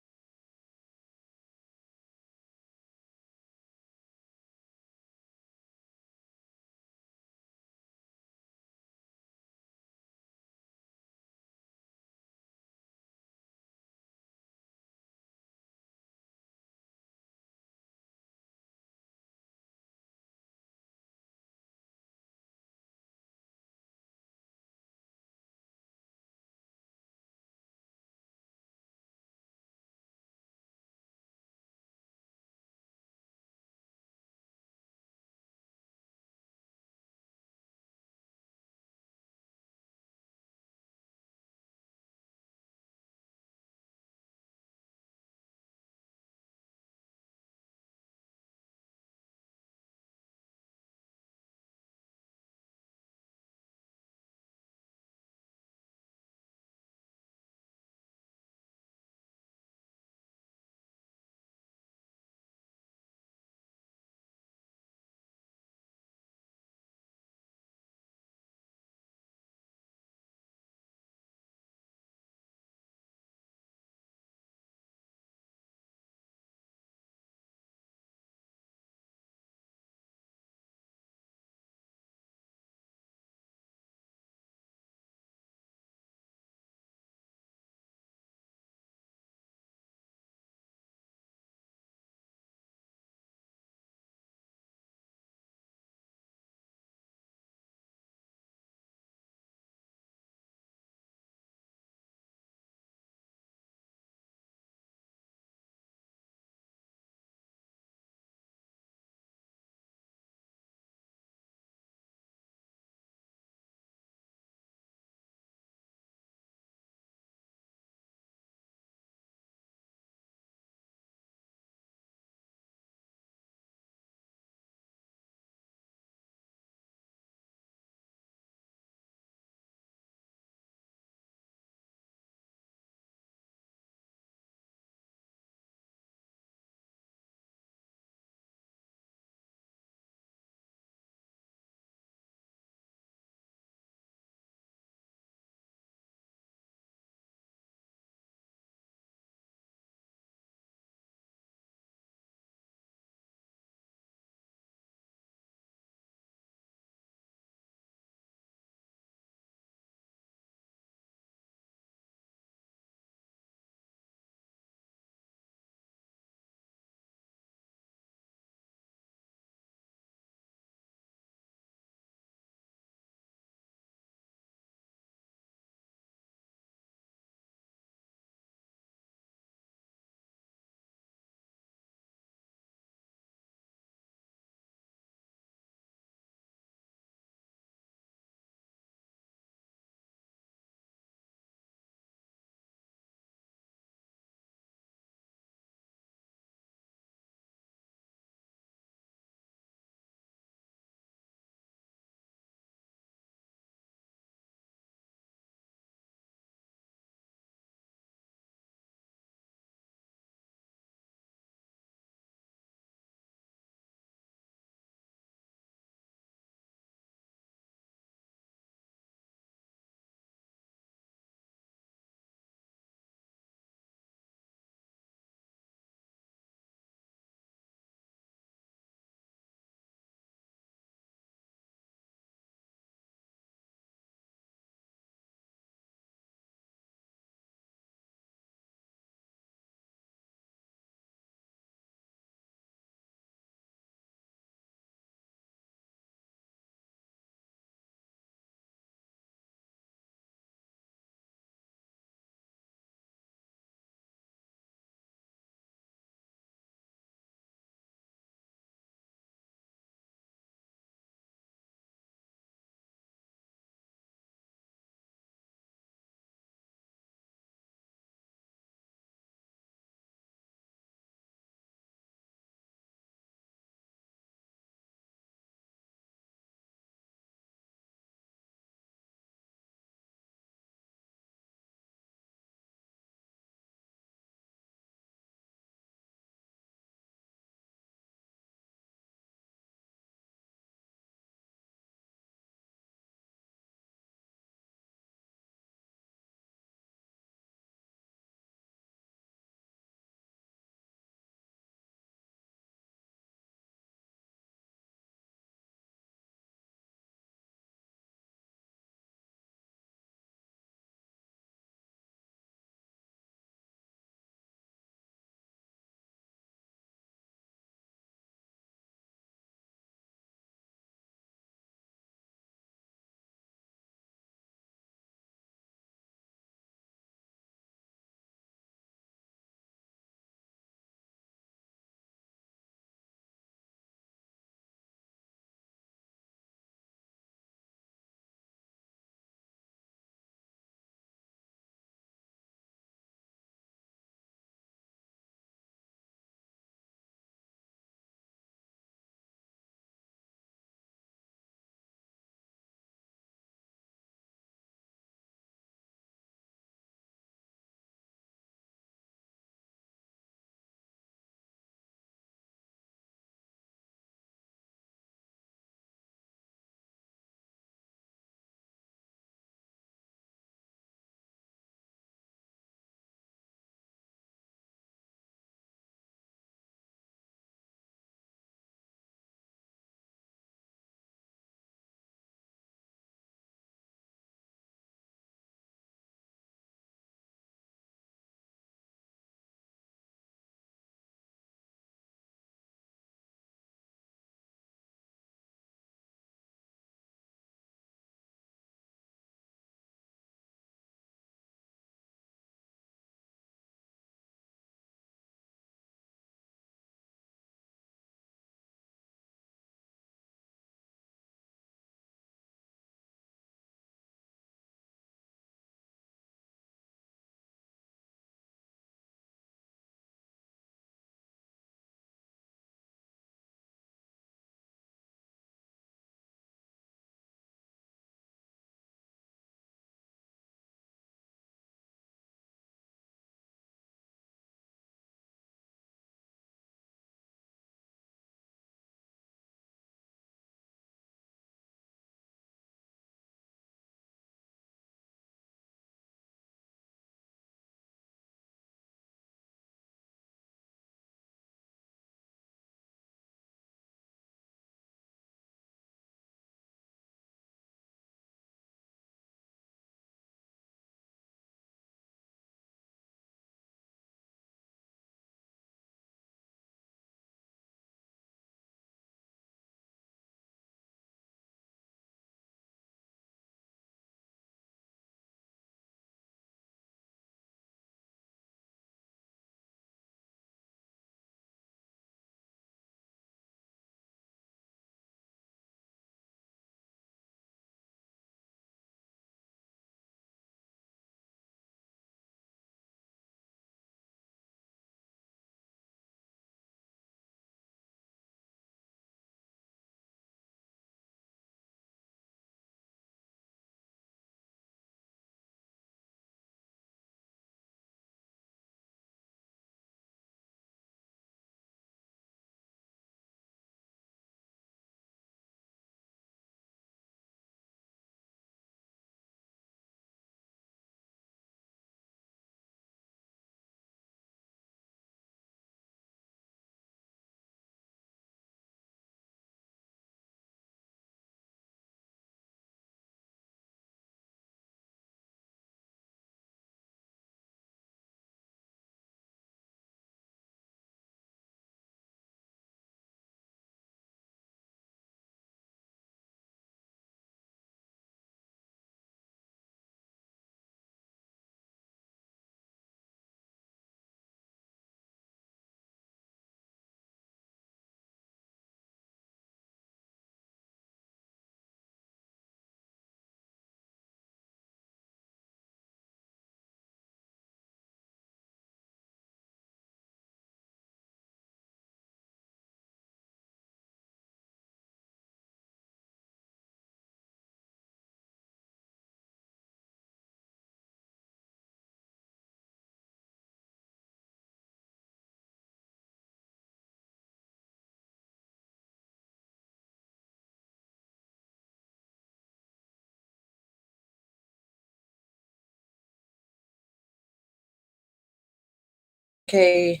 Okay,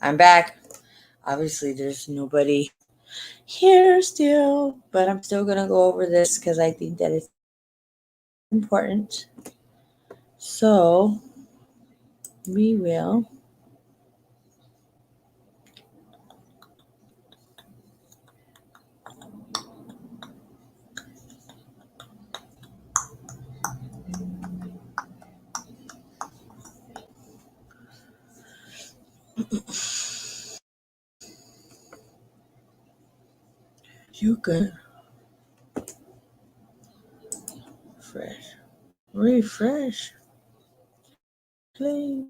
I'm back. Obviously, there's nobody here still, but I'm still going to go over this because I think that it's important. So, we will. You can refresh, please.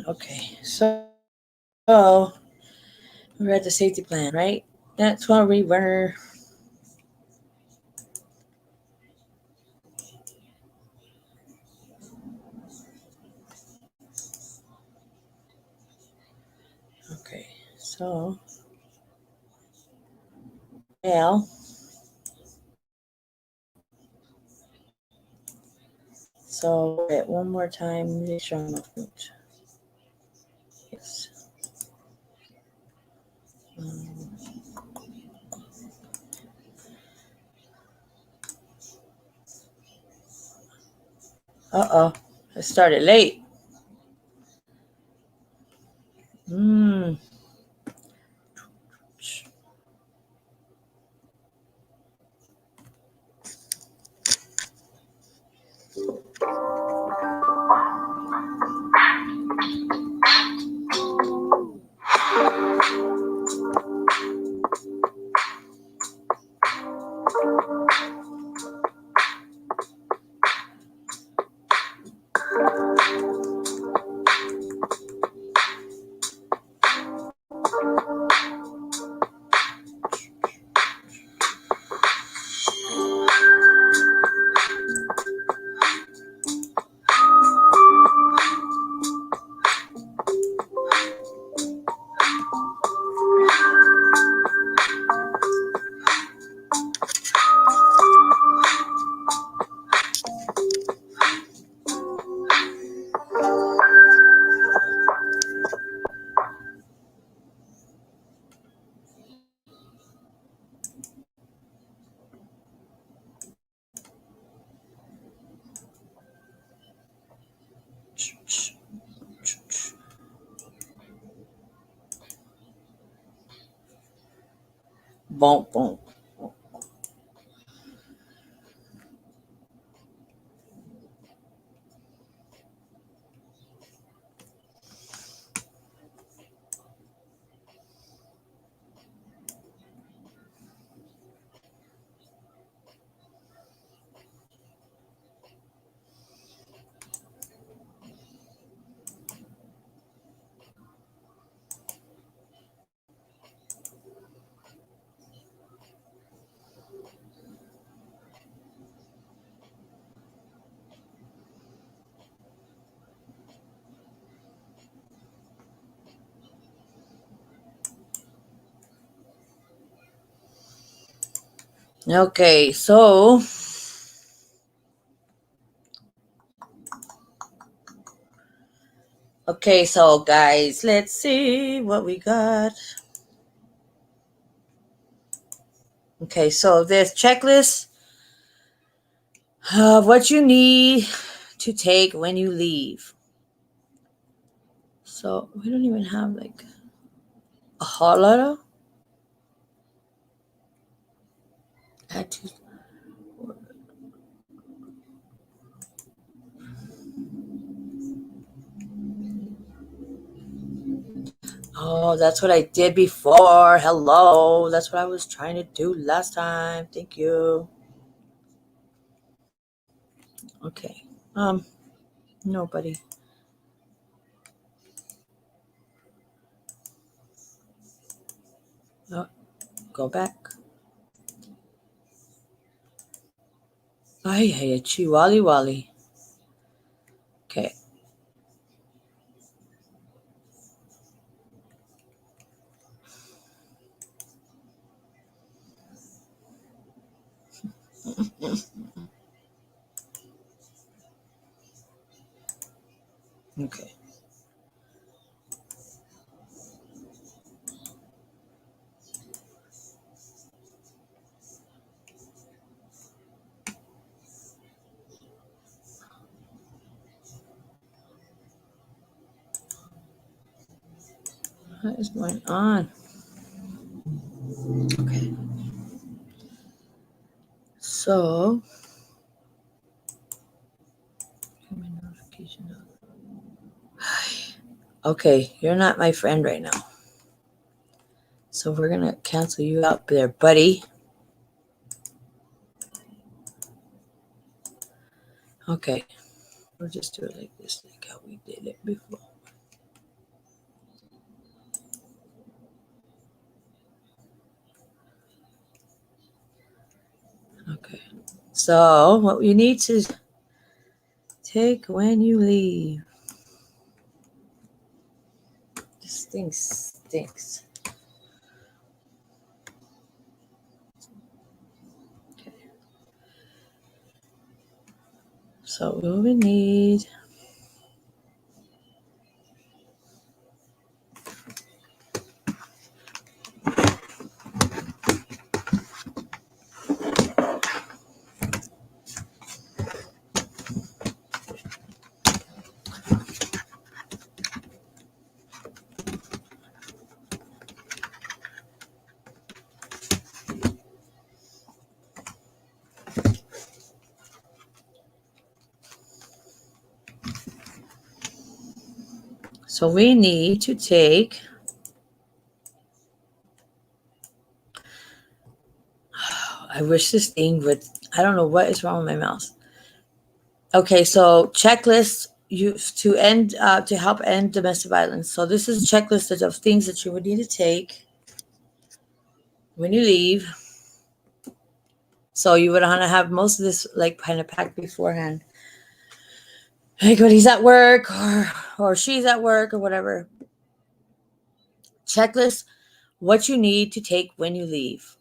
Okay, so we're at the safety plan, right? That's what we were. Okay, so L. So wait, one more time. Make sure I'm not good. Yes. Uh-oh. I started late. Boom, boom. Okay, so guys, let's see what we got. Okay, so there's checklist of what you need to take when you leave. So we don't even have like a hot letter. Add to. Oh, that's what I did before. Hello. That's what I was trying to do last time. Thank you. Okay. Nobody. Oh, go back. Ay, ay, chiwali wali. Okay. Okay. What is going on? Okay. So, okay, you're not my friend right now. So we're going to cancel you out there, buddy. Okay. We'll just do it like this, like how we did it before. Okay. So what you need to take when you leave. This thing stinks. Okay. So what we need. So we need to take. I wish this thing would. I don't know what is wrong with my mouse. Okay, so checklist used to end to help end domestic violence. So this is a checklist of things that you would need to take when you leave. So you would want to have most of this like kind of packed beforehand. Like when he's at work or she's at work or whatever. Checklist what you need to take when you leave.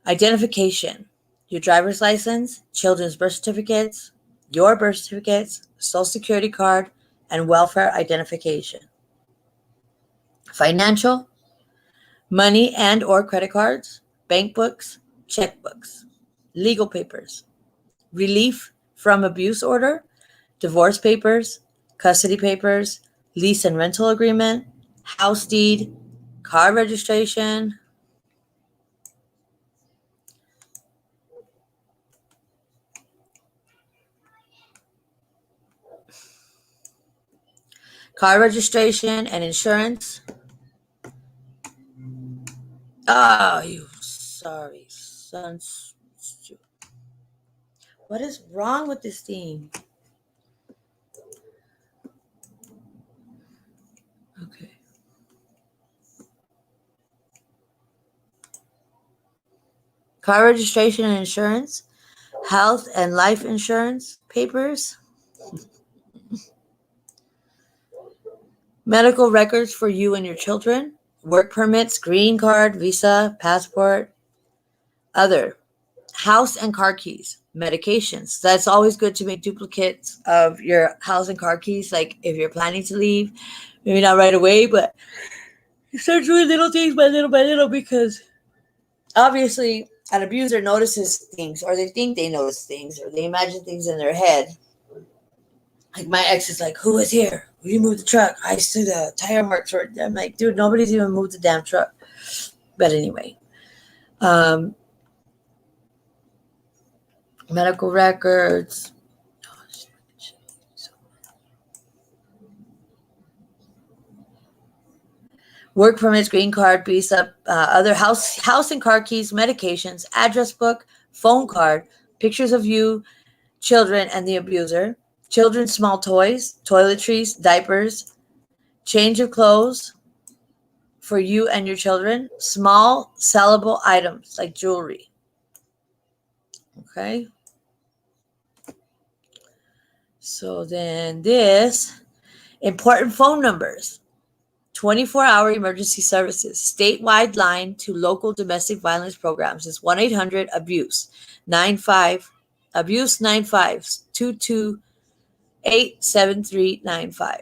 Identification. Your driver's license, children's birth certificates, your birth certificates, social security card, and welfare identification. Financial, money and or credit cards, bank books, checkbooks, legal papers, relief from abuse order, divorce papers, custody papers, lease and rental agreement, house deed, car registration, and insurance. Oh, you sorry son. What is wrong with this thing? Okay. Car registration and insurance, health and life insurance papers, medical records for you and your children, work permits, green card, visa, passport, other, house and car keys, medications. That's always good to make duplicates of your house and car keys. Like if you're planning to leave, maybe not right away, but you start doing little things by little because obviously an abuser notices things, or they think they notice things, or they imagine things in their head. Like my ex is like, who was here? Will you move the truck? I see the tire marks. I'm like, dude, nobody's even moved the damn truck. But anyway, medical records. Work permits, green card, visa, other house and car keys, medications, address book, phone card, pictures of you, children, and the abuser, children's small toys, toiletries, diapers, change of clothes for you and your children, small sellable items like jewelry. Okay. So then this, important phone numbers. 24-hour emergency services. Statewide line to local domestic violence programs is 1-800-ABUSE 95 ABUSE 95 228-7395.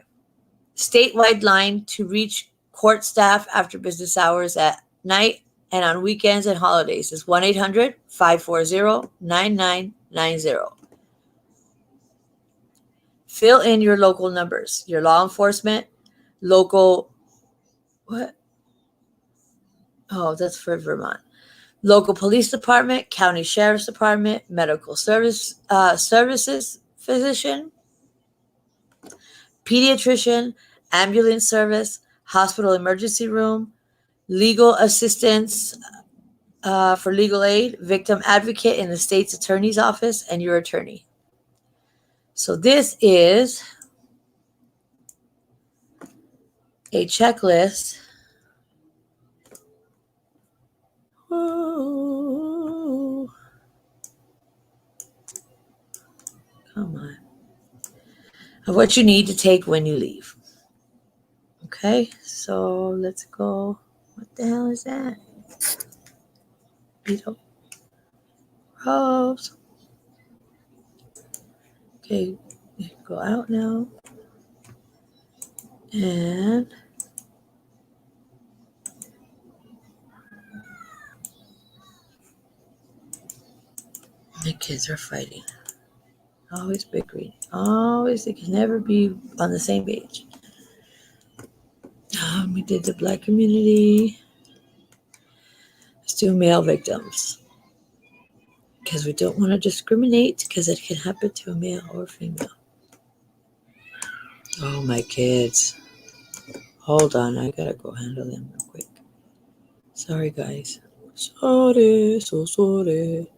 Statewide line to reach court staff after business hours at night and on weekends and holidays is 1-800-540-9990. Fill in your local numbers, your law enforcement, local, what? Oh, that's for Vermont. Local police department, county sheriff's department, medical services physician, pediatrician, ambulance service, hospital emergency room, legal assistance for legal aid, victim advocate in the state's attorney's office, and your attorney. So this is a checklist. Ooh. Come on. Of what you need to take when you leave. Okay, so let's go. What the hell is that? Beetle. Rose. Okay, go out now. And the kids are fighting. Always bickering. Always, they can never be on the same page. We did the Black community. Let's do male victims. Because we don't want to discriminate because it can happen to a male or female. Oh, my kids. Hold on, I gotta go handle them real quick. Sorry, guys. Sorry, so sorry.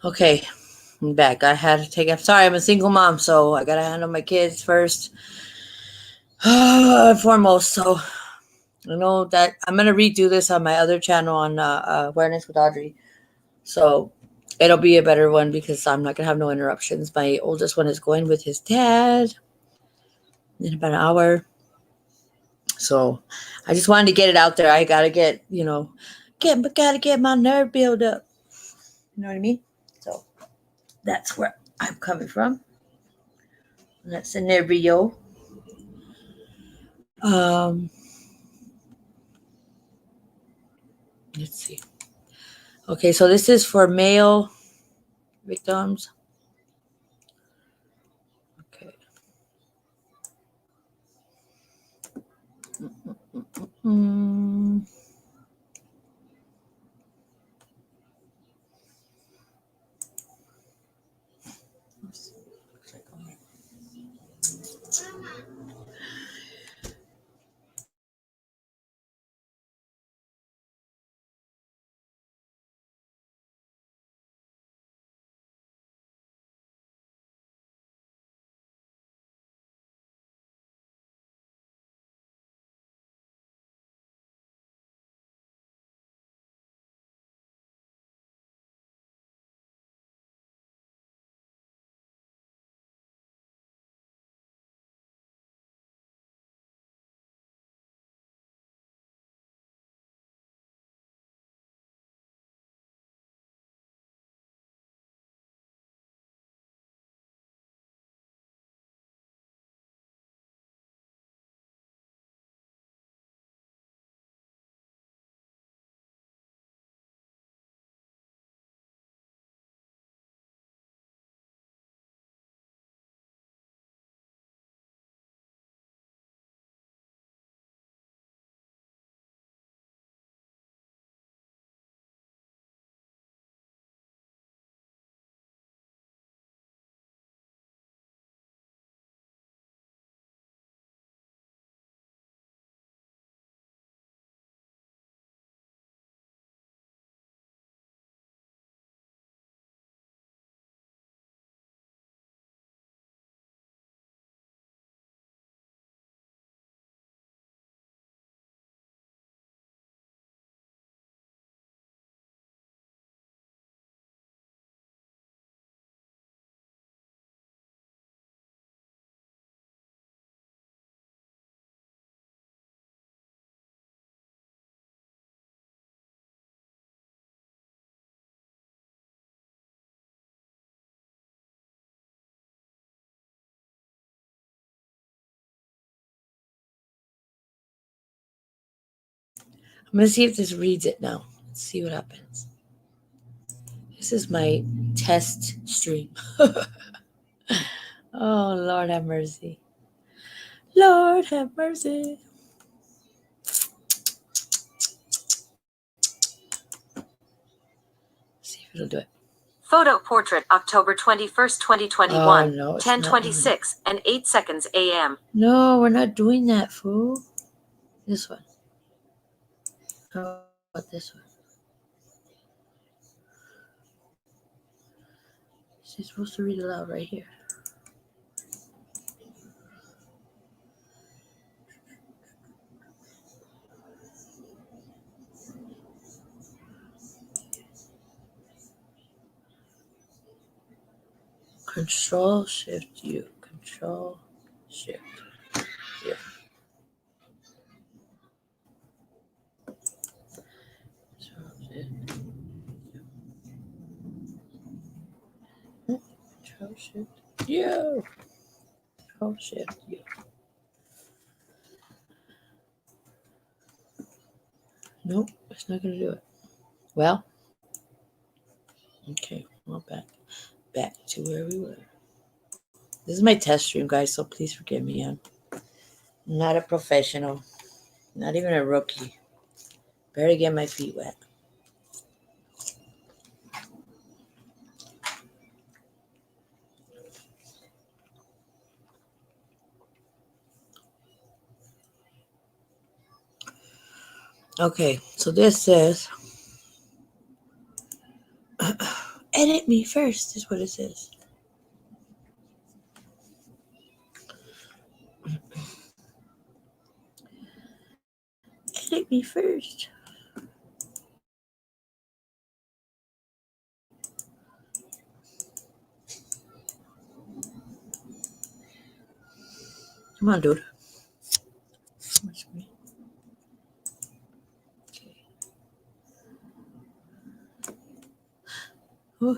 Okay, I'm back. I had to take. I'm sorry, I'm a single mom, so I gotta handle my kids first, foremost. So I know that I'm gonna redo this on my other channel on Awareness with Audrey. So it'll be a better one because I'm not gonna have no interruptions. My oldest one is going with his dad in about an hour. So I just wanted to get it out there. I gotta get, gotta get my nerve build up. You know what I mean? So that's where I'm coming from. That's the nervio. Um, let's see. Okay, so this is for male victims. Okay. Mm. I'm going to see if this reads it now. Let's see what happens. This is my test stream. Oh, Lord have mercy. Lord have mercy. See if it'll do it. Photo portrait October 21st, 2021. Oh, no, it's 10:26 and 8 seconds a.m. No, we're not doing that, fool. This one. How about this one? She's supposed to read aloud right here. Control Shift U. Control Shift U. Control Shift U. Control Shift U. Control Shift U. Nope, it's not gonna do it. Well, okay, well back to where we were. This is my test stream, guys, so please forgive me. I'm not a professional, not even a rookie. Better get my feet wet. Okay, so this says, edit me first, is what it says. Edit me first. Come on, dude. Okay. Oh.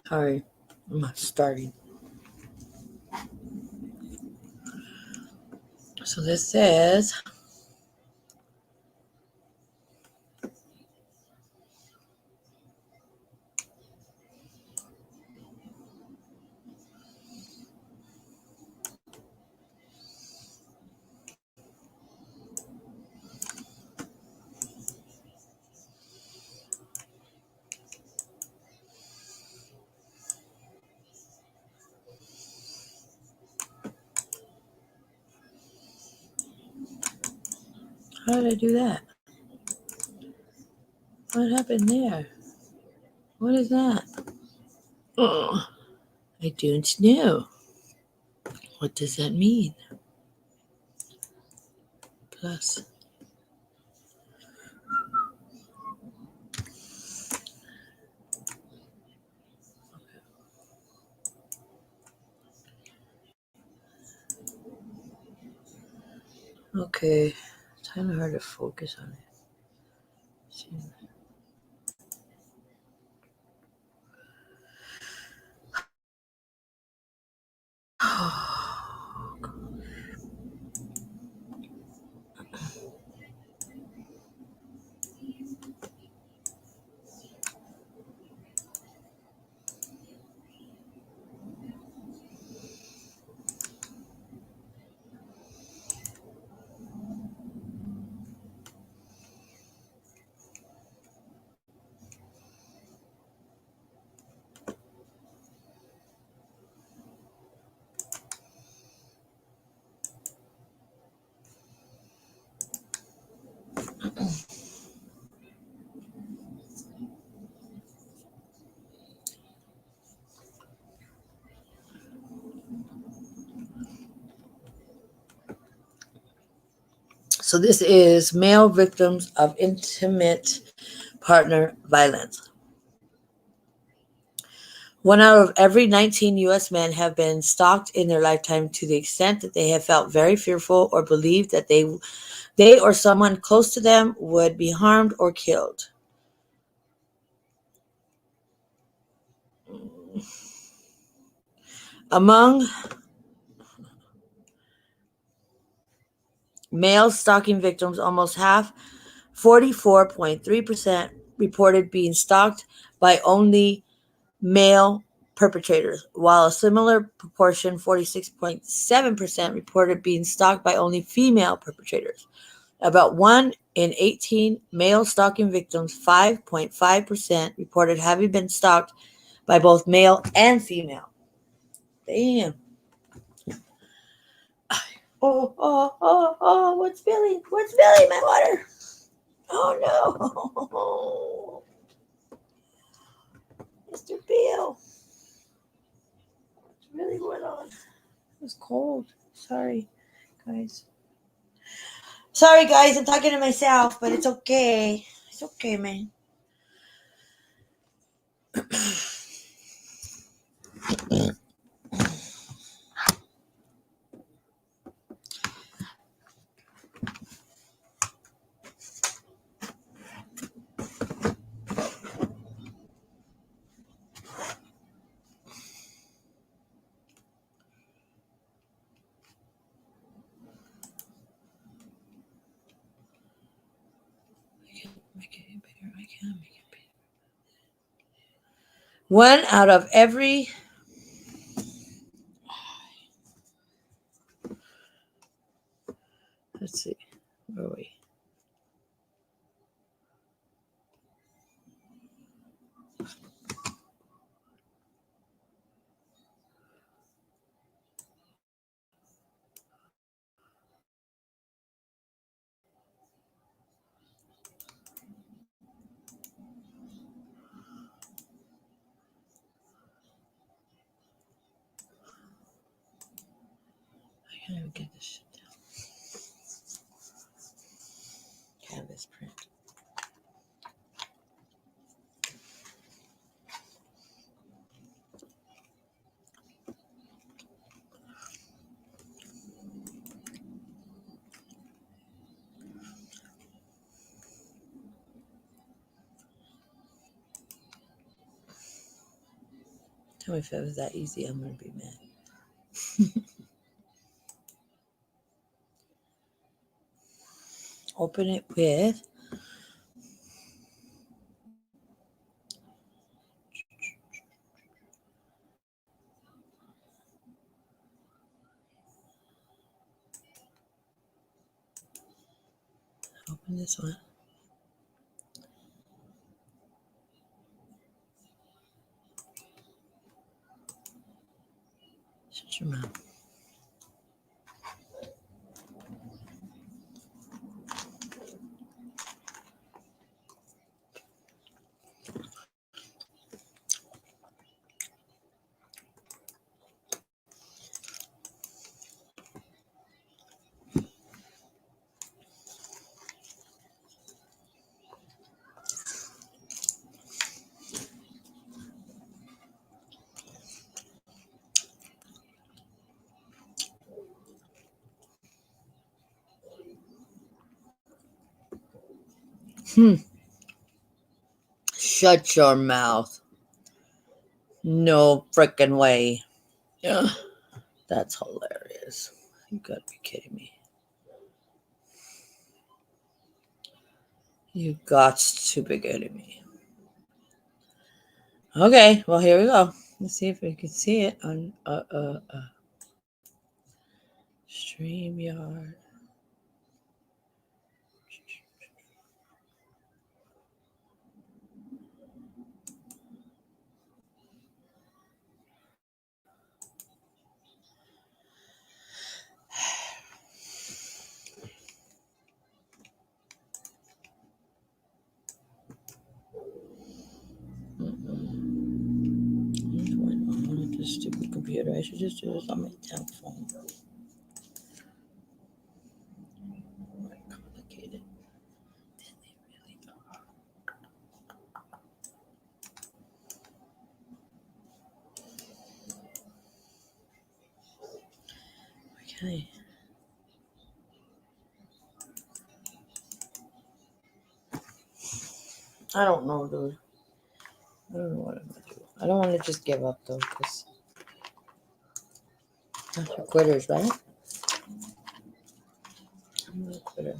Sorry, I'm not starting. So this says, how did I do that? What happened there? What is that? Oh, I don't know. What does that mean? Plus. Okay, it's kind of hard to focus on it. See. So this is male victims of intimate partner violence. 1 out of every 19 U.S. men have been stalked in their lifetime to the extent that they have felt very fearful or believed that they or someone close to them would be harmed or killed. Among male stalking victims, almost half, 44.3%, reported being stalked by only male perpetrators, while a similar proportion, 46.7%, reported being stalked by only female perpetrators. About 1 in 18 male stalking victims, 5.5%, reported having been stalked by both male and female. Damn. Oh, what's spilling? What's spilling my water? Oh no. Mr. Bill. What's really going on? It was cold. Sorry, guys. Sorry, guys. I'm talking to myself, but it's okay. It's okay, man. Make it bigger. I can make it bigger. 1 out of every. Let's see. Where are we? I can't even get this shit down. Canvas print. Tell me if it was that easy. I'm going to be mad. Open it with open this one. Shut your mouth. Shut your mouth. No frickin' way. Yeah. That's hilarious. You gotta be kidding me. You got to be kidding me. Okay, well, here we go. Let's see if we can see it on StreamYard. On this stupid computer. I should just do this on my damn phone. Complicated. They really are. Okay. I don't know, dude. I don't know what I'm gonna do. I don't want to just give up though, because that's for quitters, right? I'm a quitter.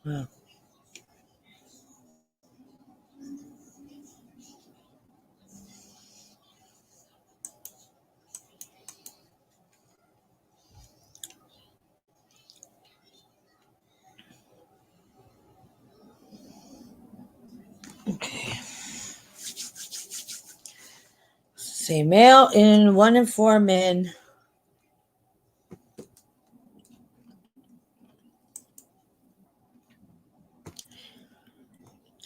Wow. Okay. Say male in 1 in 4 men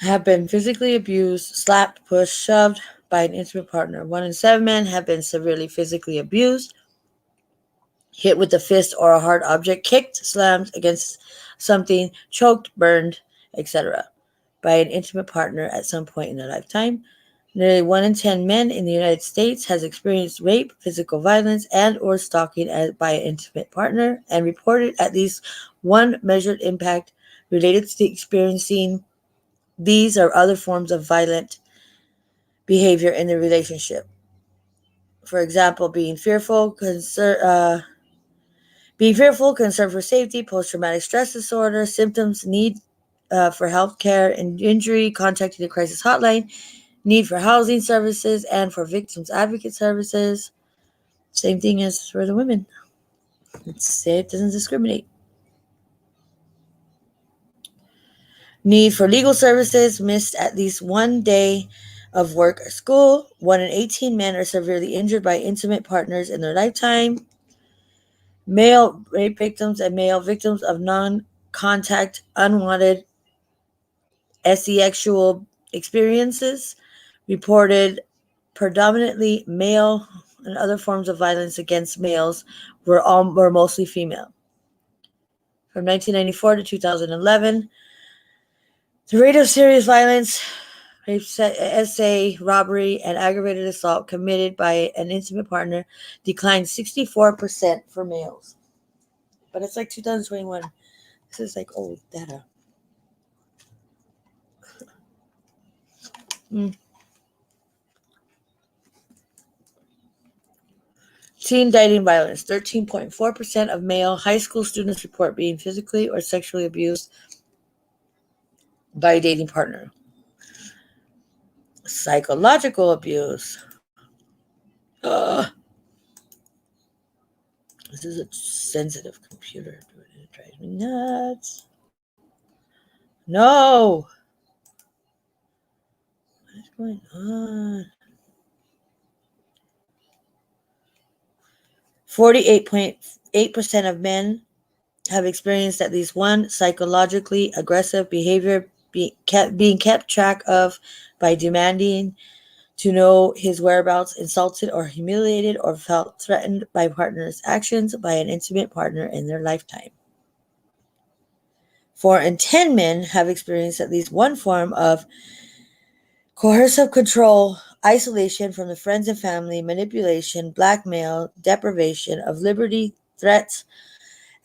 have been physically abused, slapped, pushed, shoved by an intimate partner. 1 in 7 men have been severely physically abused, hit with a fist or a hard object, kicked, slammed against something, choked, burned, etc. by an intimate partner at some point in their lifetime. Nearly 1 in 10 men in the United States has experienced rape, physical violence, and or stalking by an intimate partner and reported at least one measured impact related to experiencing these or other forms of violent behavior in the relationship. For example, being fearful, concern for safety, post-traumatic stress disorder, symptoms, need for health care and injury, contacting the crisis hotline, need for housing services, and for victims advocate services. Same thing as for the women. Let's say it doesn't discriminate. Need for legal services, missed at least one day of work or school. 1 in 18 men are severely injured by intimate partners in their lifetime. Male rape victims and male victims of non-contact unwanted sexual experiences reported predominantly male and other forms of violence against males were mostly female. From 1994 to 2011, the rate of serious violence, rape, SA, robbery, and aggravated assault committed by an intimate partner declined 64% for males. But it's like 2021. This is like old data. Teen dating violence. 13.4% of male high school students report being physically or sexually abused by a dating partner. Psychological abuse. This is a sensitive computer. It drives me nuts. No. What is going on? 48.8% of men have experienced at least one psychologically aggressive behavior being kept track of by demanding to know his whereabouts, insulted or humiliated, or felt threatened by partners' actions by an intimate partner in their lifetime. 4 in 10 men have experienced at least one form of coercive control, isolation from the friends and family, manipulation, blackmail, deprivation of liberty, threats,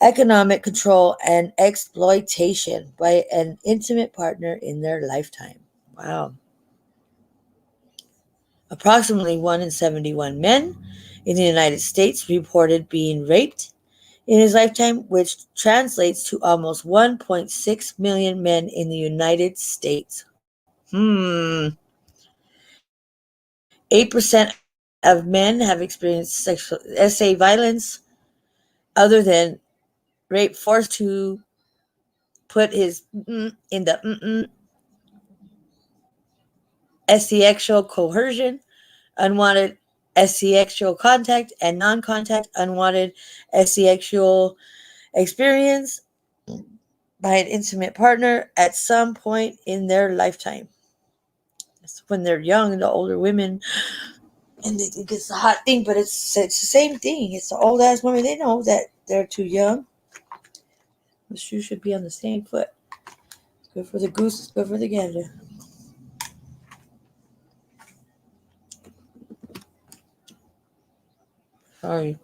economic control, and exploitation by an intimate partner in their lifetime. Wow. Approximately 1 in 71 men in the United States reported being raped in his lifetime, which translates to almost 1.6 million men in the United States. 8% of men have experienced sexual SA violence other than rape, forced to put his in the sexual coercion, unwanted sexual contact, and non-contact unwanted sexual experience by an intimate partner at some point in their lifetime. It's when they're young, the older women, and they think it's a hot thing, but it's the same thing. It's the old ass women. They know that they're too young. The shoe should be on the same foot. Good for the goose, good for the gander. Sorry.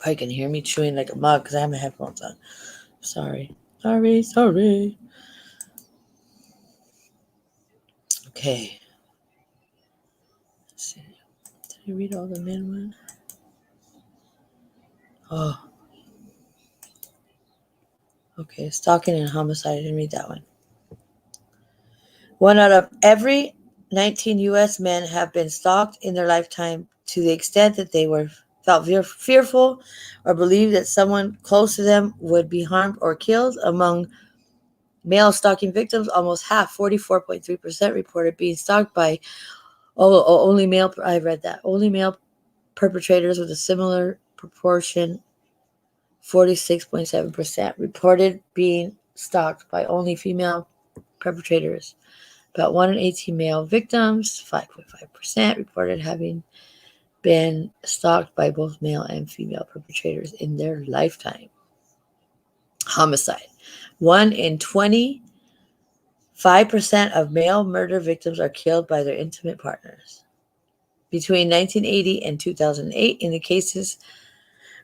I can hear me chewing like a mug because I have my headphones on. Sorry. Okay. Let's see. Did I read all the men one? Oh. Okay. Stalking and homicide. I didn't read that one. 1 out of every 19 U.S. men have been stalked in their lifetime to the extent that they felt fearful or believed that someone close to them would be harmed or killed. Among male stalking victims, almost half, 44.3%, reported being stalked by only male. I read that. Only male perpetrators with a similar proportion, 46.7%, reported being stalked by only female perpetrators. About 1 in 18 male victims, 5.5%, reported having been stalked by both male and female perpetrators in their lifetime. Homicide. 1 in 20, 5% of male murder victims are killed by their intimate partners. Between 1980 and 2008, in the cases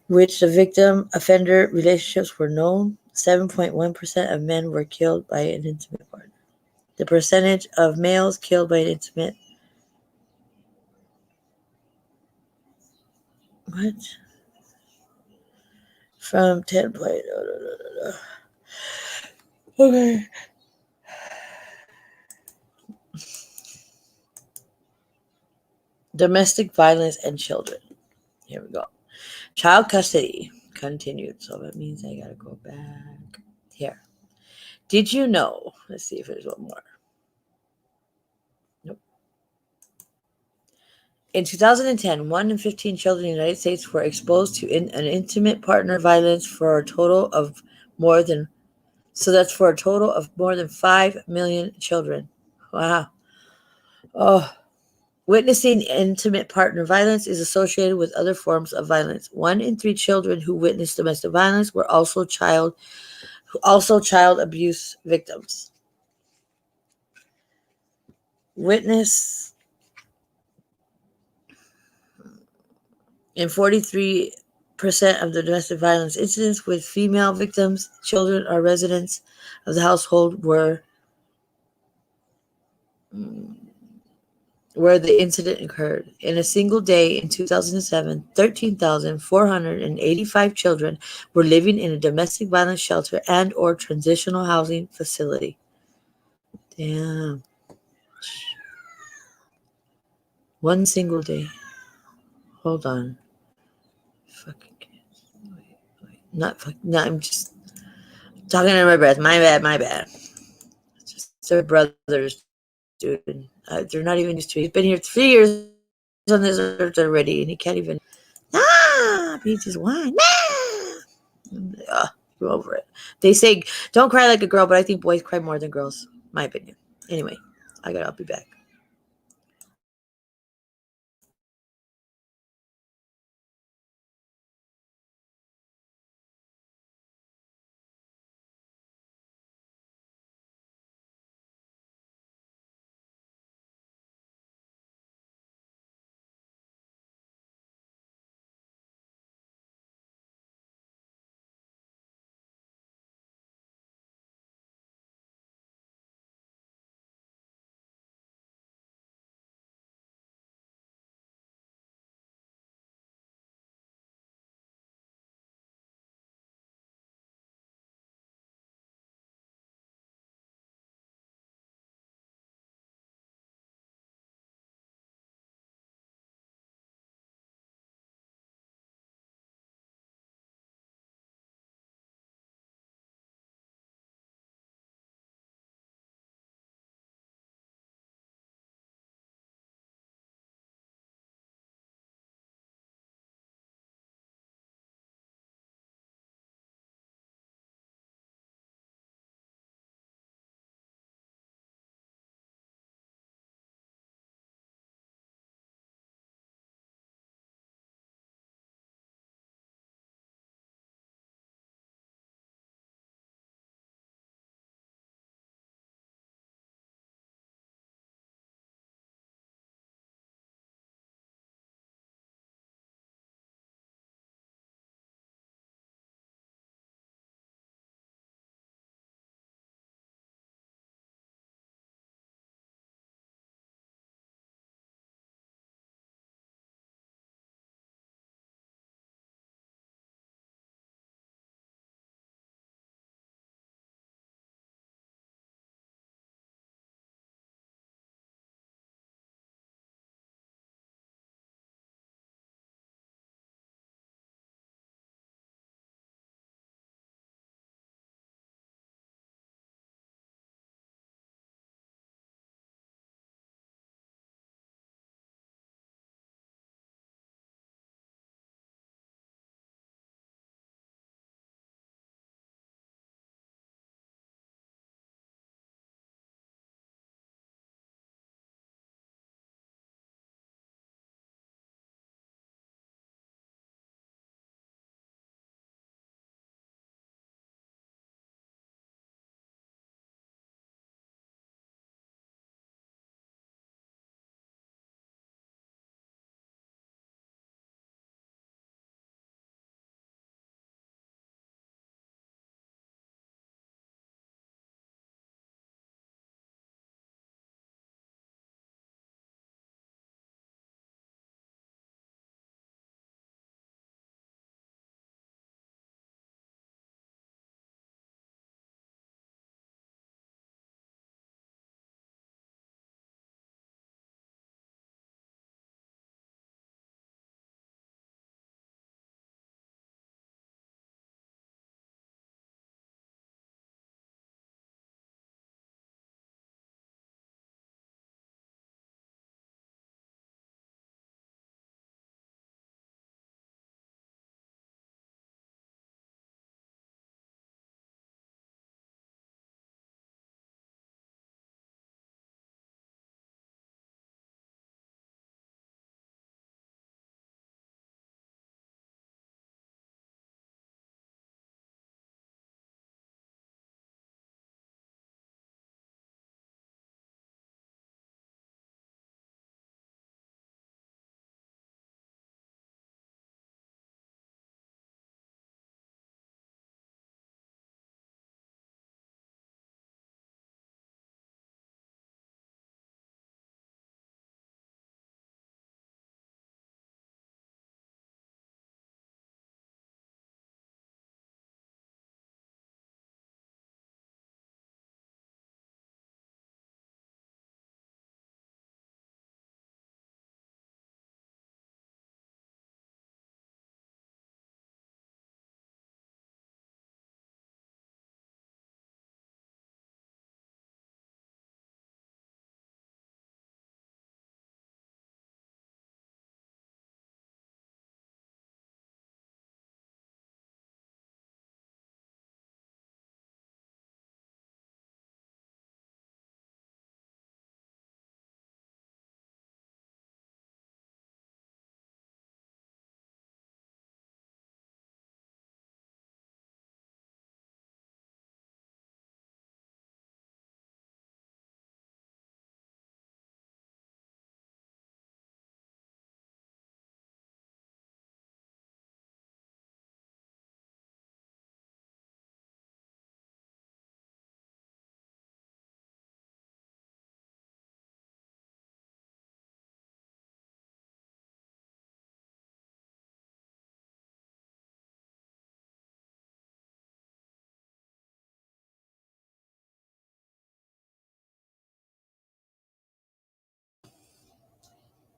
which the victim-offender relationships were known, 7.1% of men were killed by an intimate partner. The percentage of males killed by an intimate from 10 point. Okay. Domestic violence and children. Here we go. Child custody continued. So that means I gotta go back here. Did you know? Let's see if there's one more. Nope. In 2010, 1 in 15 children in the United States were exposed to an intimate partner violence for a total of more than, so that's for a total of more than 5 million children. Wow. Oh, witnessing intimate partner violence is associated with other forms of violence. 1 in 3 children who witnessed domestic violence were also child abuse victims. Witness in 43% of the domestic violence incidents with female victims, children or residents of the household where the incident occurred. In a single day in 2007, 13,485 children were living in a domestic violence shelter and or transitional housing facility. Damn. One single day. Hold on. Fucking kids. Wait. Not fuck. No, I'm just talking under my breath. My bad. It's just their brothers, dude. They're not even used to it. He's been here 3 years on this earth already, and he can't even. He just whine. Go over it. They say don't cry like a girl, but I think boys cry more than girls. My opinion. Anyway, I'll be back.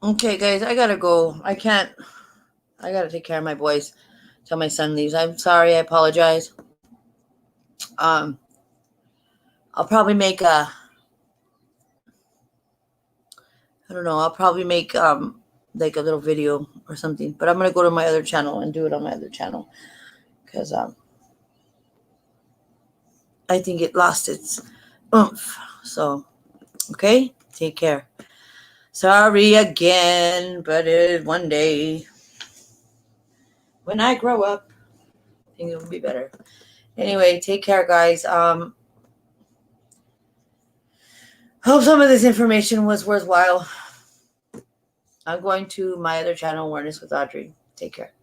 Okay, guys, I gotta go. I gotta take care of my boys till my son leaves. I'm sorry. I apologize. Um, I'll probably make a. I don't know. I'll probably make like a little video or something. But I'm gonna go to my other channel and do it on my other channel because I think it lost its oomph. So, okay, take care. Sorry again, but one day when I grow up, things will be better. Anyway, take care, guys. Hope some of this information was worthwhile. I'm going to my other channel, Awareness with Audrey. Take care.